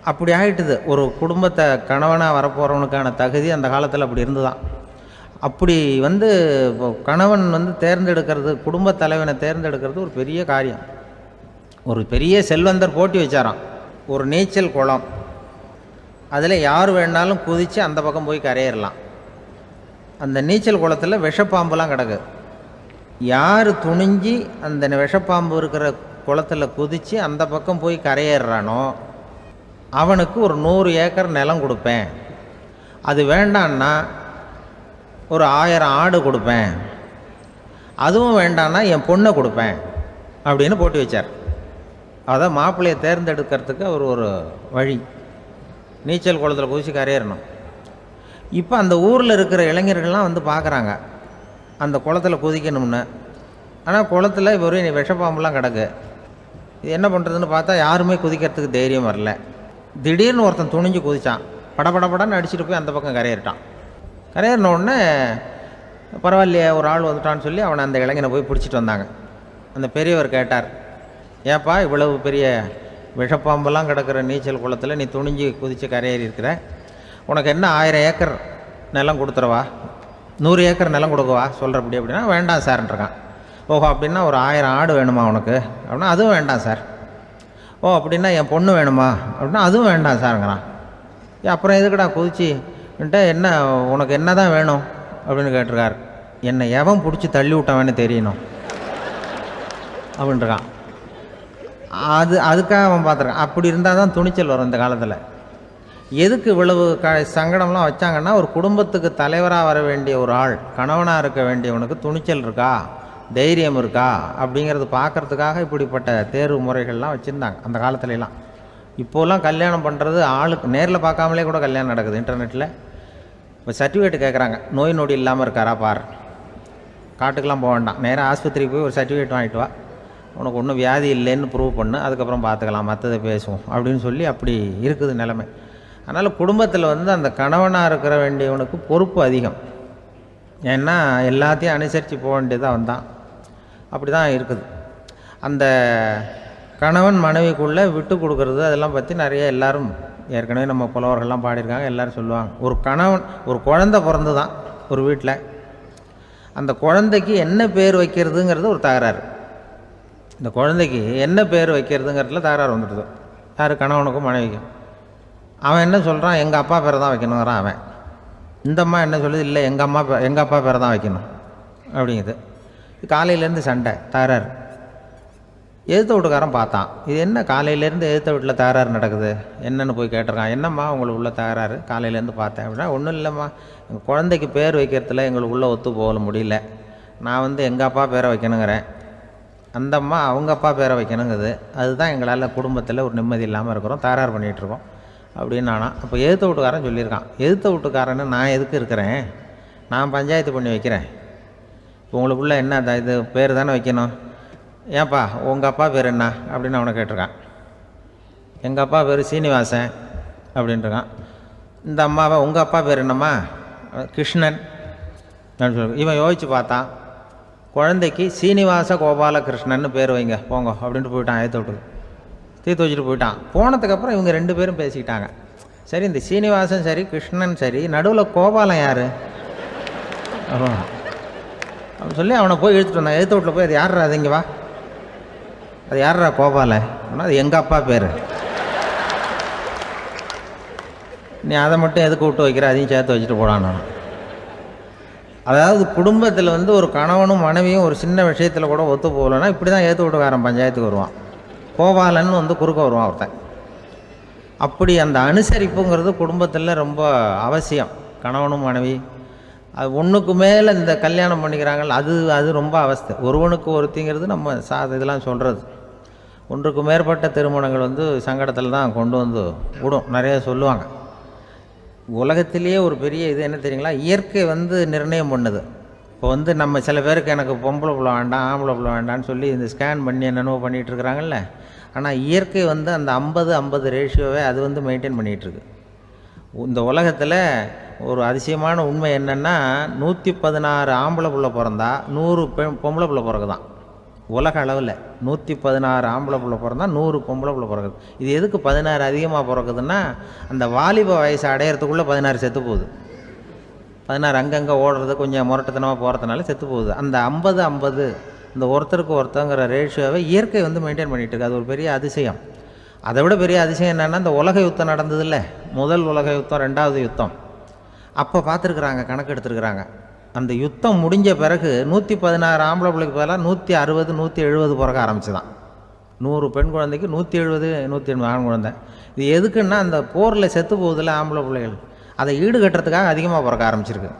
அப்படி ஆகிட்டுது. ஒரு குடும்பத்தை கணவனாக வரப்போகிறவனுக்கான தகுதி அந்த காலத்தில் அப்படி இருந்துதான். அப்படி வந்து இப்போ கணவன் வந்து தேர்ந்தெடுக்கிறது, குடும்ப தலைவனை தேர்ந்தெடுக்கிறது ஒரு பெரிய காரியம். ஒரு பெரிய செல்வந்தர் போட்டி வச்சாராம். ஒரு நீச்சல் குளம், அதில் யார் வேணாலும் குதித்து அந்த பக்கம் போய் கரையிடலாம். அந்த நீச்சல் குளத்தில் விஷப்பாம்புலாம் கிடக்கு. யார் துணிஞ்சி அந்த விஷப்பாம்பு இருக்கிற குளத்தில் குதித்து அந்த பக்கம் போய் கரையேறானோ அவனுக்கு ஒரு 100 ஏக்கர் நிலம் கொடுப்பேன். அது வேண்டான்னா ஒரு 1000 ஆடு கொடுப்பேன். அதுவும் வேண்டான்னா என் பொண்ணை கொடுப்பேன் அப்படின்னு போட்டி வச்சார். அதான் மாப்பிள்ளையை தேர்ந்தெடுக்கிறதுக்கு அவர் ஒரு வழி, நீச்சல் குளத்தில் குதித்து கரையேறணும். இப்போ அந்த ஊரில் இருக்கிற இளைஞர்கள்லாம் வந்து பார்க்குறாங்க அந்த குளத்தில் குதிக்கணும்னு. ஆனால் குளத்தில் ஒரு விஷப்பாம்புலாம் கிடக்கு. இது என்ன பண்ணுறதுன்னு பார்த்தா யாருமே குதிக்கிறதுக்கு தைரியம் வரல. திடீர்னு ஒருத்தன் துணிஞ்சு குதித்தான். படபடன்னு அடிச்சுட்டு போய் அந்த பக்கம் கரையேறிட்டான். கரையேறினோடனே பரவாயில்லையே ஒரு ஆள் வந்துட்டான்னு சொல்லி அவனை அந்த இளைஞனை போய் பிடிச்சிட்டு வந்தாங்க. அந்த பெரியவர் கேட்டார், ஏப்பா இவ்வளவு பெரிய விஷப்பாம்பெல்லாம் கிடக்கிற நீச்சல் குளத்தில் நீ துணிஞ்சு குதித்து கரையேறி இருக்கிற, உனக்கு என்ன 1000 ஏக்கர் நிலம் கொடுத்துறவா, 100 ஏக்கர் நிலம் கொடுக்கவா சொல்கிறப்படி அப்படின்னா, வேண்டாம் சார்ன்றான். ஓஹோ அப்படின்னா ஒரு 1000 ஆடு வேணுமா உனக்கு அப்படின்னா, அதுவும் வேண்டாம் சார். ஓ அப்படின்னா என் பொண்ணு வேணுமா அப்படின்னா, அதுவும் வேண்டாம் சாருங்கிறான். அப்புறம் எதுக்குடா குதிச்சுன்ட்டு, என்ன உனக்கு என்ன தான் வேணும் அப்படின்னு கேட்டிருக்கார். என்னை எவன் பிடிச்சி தள்ளி விட்டவன்னு தெரியணும் அப்படின்ட்டுருக்கான். அதுக்காக அவன் பார்த்துருக்கான். அப்படி இருந்தால் தான் துணிச்சல் வரும் இந்த காலத்தில். எதுக்கு இவ்வளவு சங்கடம்லாம் வச்சாங்கன்னா, ஒரு குடும்பத்துக்கு தலைவராக வர வேண்டிய ஒரு ஆள், கணவனாக இருக்க வேண்டியவனுக்கு துணிச்சல் இருக்கா, தைரியம் இருக்கா அப்படிங்கிறது பார்க்குறதுக்காக இப்படிப்பட்ட தேர்வு முறைகள்லாம் வச்சுருந்தாங்க அந்த காலத்துலலாம். இப்போலாம் கல்யாணம் பண்ணுறது ஆளுக்கு நேரில் பார்க்காமலே கூட கல்யாணம் நடக்குது இன்டர்நெட்டில். இப்போ சர்டிஃபிகேட் கேட்குறாங்க, நோய் நொடி இல்லாமல் இருக்காரா பார், காட்டுக்கெலாம் போக வேண்டாம், நேராக ஆஸ்பத்திரிக்கு போய் ஒரு சர்டிஃபிகேட் வாங்கிட்டு வா, உனக்கு ஒன்றும் வியாதி இல்லைன்னு ப்ரூவ் பண்ணு, அதுக்கப்புறம் பார்த்துக்கலாம், மற்றதை பேசுவோம் அப்படின்னு சொல்லி அப்படி இருக்குது நிலைமை. அதனால் குடும்பத்தில் வந்து அந்த கணவனாக இருக்கிற வேண்டியவனுக்கு பொறுப்பு அதிகம். ஏன்னா எல்லாத்தையும் அனுசரித்து போக வேண்டியதாக வந்தான். அப்படி தான் இருக்குது. அந்த கணவன் மனைவிக்குள்ளே விட்டு கொடுக்கறது அதெல்லாம் பற்றி நிறைய எல்லோரும் ஏற்கனவே நம்ம புலவர்கள்லாம் பாடியிருக்காங்க, எல்லோரும் சொல்லுவாங்க. ஒரு கணவன், ஒரு குழந்தை பிறந்து தான் ஒரு வீட்டில், அந்த குழந்தைக்கு என்ன பேர் வைக்கிறதுங்கிறது ஒரு தகராறு. இந்த குழந்தைக்கு என்ன பேர் வைக்கிறதுங்கிறதுல தகராறு வந்துடுது. யார், கணவனுக்கும் மனைவிக்கும். அவன் என்ன சொல்கிறான், எங்கள் அப்பா பேரை தான் வைக்கணுங்கிறான் அவன். இந்த அம்மா என்ன சொல்லுது, இல்லை எங்கள் அப்பா பேரை தான் வைக்கணும் அப்படிங்குது. காலையிலேருந்து சண்டை, தகராறு. எதிர்த்த வீட்டுக்காரன் பார்த்தான், இது என்ன காலையிலேருந்து எதிர்த்த வீட்டில் தகராறு நடக்குது, என்னென்னு போய் கேட்டிருக்கான். என்னம்மா உங்களுக்கு உள்ள தகராறு, காலையிலேருந்து பார்த்தேன் அப்படின்னா, ஒன்றும் இல்லைம்மா, எங்கள் குழந்தைக்கு பேர் வைக்கிறதுல எங்களுக்கு உள்ளே ஒத்து போக முடியல, நான் வந்து எங்கள் அப்பா பேரை வைக்கணுங்கிறேன், அந்த அம்மா அவங்க அப்பா பேரை வைக்கணுங்குது, அதுதான் எங்களால் குடும்பத்தில் ஒரு நிம்மதி இல்லாமல் இருக்கிறோம், தகராறு பண்ணிகிட்ருக்கோம் அப்படின்னு நானா. அப்போ எதிர்த்த வீட்டுக்காரன் சொல்லியிருக்கான், எதிர்த்த வீட்டுக்காரன்னு நான் எதுக்கு இருக்கிறேன், நான் பஞ்சாயத்து பண்ணி வைக்கிறேன், உங்களுக்குள்ளே என்ன இது பேர் தானே வைக்கணும், ஏன்ப்பா உங்கள் அப்பா பேர் என்ன அப்படின்னு அவனை கேட்டிருக்கான். எங்கள் அப்பா பேர் சீனிவாசன் அப்படின்ட்டுருக்கான். இந்த அம்மாவை உங்கள் அப்பா பேர் என்னம்மா, கிருஷ்ணன் அப்படின்னு சொல்லி. இவன் யோசித்து பார்த்தான், குழந்தைக்கு சீனிவாச கோபாலகிருஷ்ணன்னு பேர் வைங்க போங்க அப்படின்ட்டு போயிட்டான். ஏற்ற விட்டு தீர்த்து வச்சுட்டு போயிட்டான். போனதுக்கப்புறம் இவங்க 2 பேரும் பேசிக்கிட்டாங்க. சரி, இந்த சீனிவாசன் சரி, கிருஷ்ணன் சரி, நடுவில் கோபாலன் யார் அப்படின்னு சொல்லி அவனை போய் இழுத்துட்டு வந்தான். எழுத்து வீட்டில் போய் அது யார்ரா, அது இங்கே வா, அது யார்ரா கோபாலன் அப்படின்னா அது எங்கள் அப்பா பேர், நீ அதை மட்டும் எதுக்கு விட்டு வைக்கிற, அதையும் சேர்த்து வச்சுட்டு போடான்னு. அதாவது குடும்பத்தில் வந்து ஒரு கணவனும் மனைவியும் ஒரு சின்ன விஷயத்தில் கூட ஒத்து போகலன்னா இப்படி தான் ஏற்று வீட்டுக்காரன் பஞ்சாயத்துக்கு வருவான், கோபாலன் வந்து குறுக்க வருவான் ஒருத்தன். அப்படி அந்த அனுசரிப்புங்கிறது குடும்பத்தில் ரொம்ப அவசியம். கணவனும் மனைவி அது ஒன்றுக்கு மேலே இந்த கல்யாணம் பண்ணிக்கிறாங்கள், அது ரொம்ப அவஸ்தை. ஒருவனுக்கு ஒருத்திங்கிறது நம்ம இதெல்லாம் சொல்கிறது. ஒன்றுக்கு மேற்பட்ட திருமணங்கள் வந்து சங்கடத்தில் தான் கொண்டு வந்து விடும். நிறைய சொல்லுவாங்க. உலகத்திலேயே ஒரு பெரிய இது என்ன தெரியுங்களா, இயற்கை வந்து நிர்ணயம் பண்ணுது. இப்போ வந்து நம்ம சில பேருக்கு எனக்கு பொம்பளை பிள்ளை வேண்டாம், ஆம்பளை பிள்ளை வேண்டான்னு சொல்லி இந்த ஸ்கேன் பண்ணி என்னென்னவோ பண்ணிகிட்டு இருக்கிறாங்கல்ல. ஆனால் இயற்கை வந்து அந்த 50-50 ரேஷியோவை அது வந்து மெயின்டைன் பண்ணிகிட்ருக்கு. இந்த உலகத்தில் ஒரு அதிசயமான உண்மை என்னென்னா, 116 ஆம்பளை பிள்ளை பிறந்தா 100 பொம்பளை பிள்ளை பிறகுதான். உலக அளவில் 116 ஆம்பளை பிள்ளை பிறந்தா 100 பொம்பளை பிள்ளை பிறகுது. இது எதுக்கு 16 அதிகமாக பிறக்குதுன்னா, அந்த வாலிப வயசை அடையிறதுக்குள்ளே 16 செத்து போகுது. 16 அங்கங்கே ஓடுறது, கொஞ்சம் முரட்டுத்தனமாக போகிறதுனால செத்து போகுது. அந்த 50-50 இந்த ஒருத்தருக்கு ஒருத்தங்கிற ரேஷியோவை இயற்கை வந்து மெயின்டைன் பண்ணிகிட்டு இருக்கு. அது ஒரு பெரிய அதிசயம். அதை விட பெரிய அதிசயம் என்னென்னா, இந்த உலக யுத்தம் நடந்ததில்ல, முதல் உலக யுத்தம், 2வது யுத்தம், அப்போ பார்த்துருக்குறாங்க, கணக்கு எடுத்துருக்குறாங்க. அந்த யுத்தம் முடிஞ்ச பிறகு 116 ஆம்பளை பிள்ளைக்கு பதிலாக 160 170 பிறக்க ஆரம்பிச்சு தான். 100 பெண் குழந்தைக்கு 170 180 ஆண் குழந்தை. இது எதுக்குன்னா, அந்த போரில் செத்து போகுதில்ல ஆம்பளை பிள்ளைகள், அதை ஈடுகட்டுறதுக்காக அதிகமாக பிறக்க ஆரம்பிச்சிருக்கு.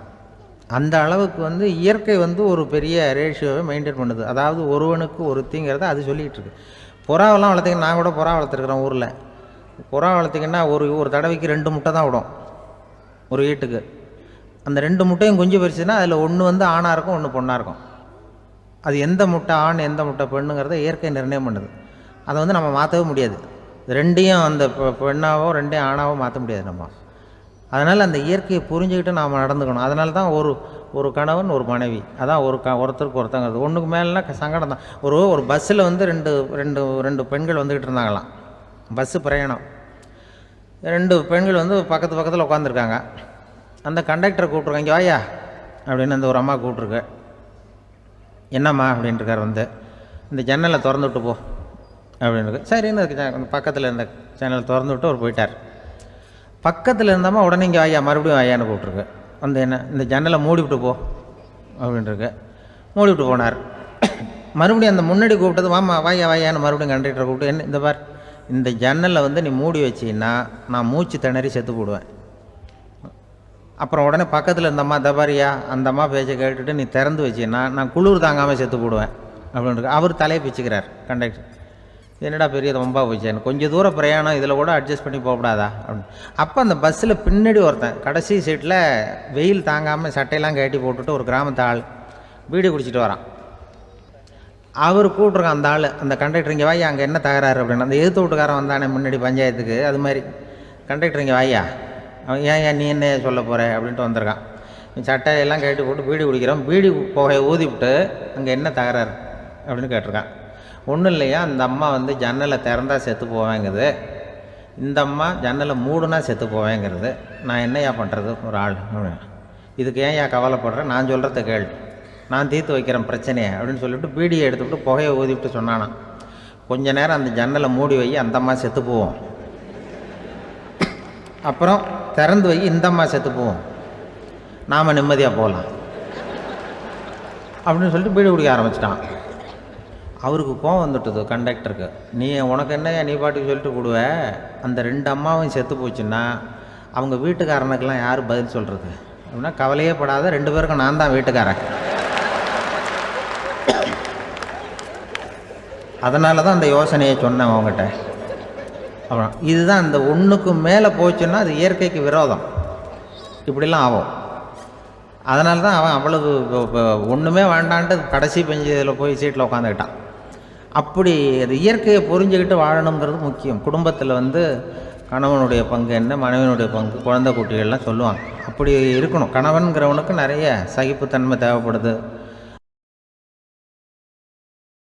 அந்த அளவுக்கு வந்து இயற்கை வந்து ஒரு பெரிய ரேஷியோவை மெயின்டைன் பண்ணுது. அதாவது ஒருவனுக்கு ஒருத்திங்கிறத அது சொல்லிகிட்டு இருக்கு. புறாவெல்லாம் வளர்த்திங்கன்னா, நான் கூட புறா வளர்த்துருக்குறேன் ஊரில். புறா வளர்த்திங்கன்னா ஒரு தடவைக்கு 2 முட்டை தான் விடும் ஒரு வீட்டுக்கு. அந்த 2 முட்டையும் குஞ்சு பறிச்சுன்னா அதில் ஒன்று வந்து ஆணாக இருக்கும், ஒன்று பொண்ணாக இருக்கும். அது எந்த முட்டை ஆண் எந்த முட்டை பெண்ணுங்கிறத இயற்கை நிர்ணயம் பண்ணுது. அதை வந்து நம்ம மாற்றவே முடியாது. ரெண்டையும் அந்த பெண்ணாவோ 2 ஆணாவோ மாற்ற முடியாது நம்ம. அதனால் அந்த இயற்கையை புரிஞ்சுக்கிட்டு நாம் நடந்துக்கணும். அதனால தான் ஒரு கணவன் ஒரு மனைவி, அதான் ஒருத்தருக்கு ஒருத்தங்கிறது. ஒன்றுக்கு மேலேனா சங்கடம் தான். ஒரு பஸ்ஸில் வந்து ரெண்டு பெண்கள் வந்துக்கிட்டு இருந்தாங்களாம். பஸ்ஸு பிரயாணம். 2 பெண்கள் வந்து பக்கத்தில் உட்காந்துருக்காங்க. அந்த கண்டக்டரை கூப்பிட்ருக்காங்க, இங்கே வாயா அப்படின்னு அந்த ஒரு அம்மா கூப்பிட்ருக்கு. என்னம்மா அப்படின்ட்டுருக்கார். வந்து இந்த ஜன்னலை திறந்து விட்டு போ அப்படின்னு. சரின்னு பக்கத்தில் இருந்த ஜன்னலை திறந்து விட்டு அவர் போயிட்டார். பக்கத்தில் இருந்தாமல் உடனே இங்கே வாயா, மறுபடியும் வாயான்னு கூப்பிட்ருக்கு. வந்து என்ன, இந்த ஜன்னலை மூடிவிட்டு போ அப்படின்ட்டுருக்கு. மூடிவிட்டு போனார். மறுபடியும் அந்த முன்னாடி கூப்பிட்டது, வாமா வாயான்னு மறுபடியும் கண்டக்டரை கூப்பிட்டு, என்ன இந்த பார், இந்த ஜன்னலை வந்து நீ மூடி வச்சின்னா நான் மூச்சு திணறி செத்து போடுவேன். அப்புறம் உடனே பக்கத்தில் இருந்தம்மா, தபாரியா அந்த அம்மா பேச்சை கேட்டுட்டு நீ திறந்து வச்சின்னா நான் குளிர் தாங்காமல் செத்து போடுவேன் அப்படின்ட்டு அவர் தலையை பிச்சுக்கிறார் கண்டக்டர். என்னடா பெரிய ரொம்ப போச்சேன்னு, கொஞ்சம் தூரம் பிரயாணம், இதில் கூட அட்ஜஸ்ட் பண்ணி போகக்கூடாதா அப்படின்னு. அப்போ அந்த பஸ்ஸில் பின்னாடி ஒருத்தன் கடைசி சீட்டில் வெயில் தாங்காமல் சட்டையெல்லாம் கட்டி போட்டுட்டு ஒரு கிராமத்து ஆள் பீடி குடிச்சிட்டு வரான். அவர் கூப்பிட்ருக்கான் அந்த ஆள், அந்த கண்டக்டர், இங்கே வாயா, அங்கே என்ன தகராறு அப்படின்னு. அந்த எதிர்த்து வீட்டுக்காரன் வந்தானே முன்னாடி பஞ்சாயத்துக்கு, அது மாதிரி கண்டக்டர், இங்கே வாயா, அவன் ஏன் நீ என்ன சொல்ல போகிற அப்படின்ட்டு வந்திருக்கான். சட்டையெல்லாம் கட்டி போட்டு பீடி குடிக்கிறான். பீடி புகையை ஊதிவிட்டு அங்கே என்ன தகராறு அப்படின்னு கேட்டிருக்கான். ஒன்றும் இல்லையா, அந்த அம்மா வந்து ஜன்னலை திறந்தா செத்து போவேங்கிறது, இந்த அம்மா ஜன்னலை மூடுனா செத்து போவேங்கிறது, நான் என்னையா பண்ணுறது ஒரு ஆள் அப்படின்னு. இதுக்கு ஏன் கவலைப்படுறேன், நான் சொல்கிறத கேள், நான் தீர்த்து வைக்கிறேன் பிரச்சனையை அப்படின்னு சொல்லிவிட்டு பீடியை எடுத்துக்கிட்டு புகையை ஊதிவிட்டு சொன்னானா, கொஞ்ச நேரம் அந்த ஜன்னலை மூடி வை, அந்த அம்மா செத்து போவோம், அப்புறம் திறந்து வை, இந்த அம்மா செத்து போவோம், நாம் நிம்மதியாக போகலாம் அப்படின்னு சொல்லிட்டு பீடி குடிக்க ஆரம்பிச்சிட்டான். அவருக்கு கோவம் வந்துட்டுது கண்டக்டருக்கு. உனக்கு என்ன, நீ பாட்டுக்கு சொல்லிட்டு கொடுவ, அந்த 2 அம்மாவும் செத்து போச்சுன்னா அவங்க வீட்டுக்காரனுக்கெல்லாம் யார் பதில் சொல்கிறது அப்படின்னா, கவலையே படாத, 2 பேருக்கும் நான் தான் வீட்டுக்காரன். அதனால தான் அந்த யோசனையை சொன்னேன் அவங்ககிட்ட. அப்புறம் இதுதான், இந்த ஒன்றுக்கு மேலே போச்சுன்னா அது இயற்கைக்கு விரோதம், இப்படிலாம் ஆகும். அதனால தான் அவன் அவ்வளவு ஒன்றுமே வேண்டான்ட்டு கடைசி பெஞ்சில் போய் சீட்டில் உட்காந்துக்கிட்டான். அப்படி அது இயற்கையை புரிஞ்சுக்கிட்டு வாழணுங்கிறது முக்கியம். குடும்பத்தில் வந்து கணவனுடைய பங்கு என்ன, மனைவியினுடைய பங்கு, குழந்தை குட்டிகள்லாம் சொல்லுவாங்க. அப்படி இருக்கணும். கணவன்கிறவனுக்கு நிறைய சகிப்புத்தன்மை தேவைப்படுது.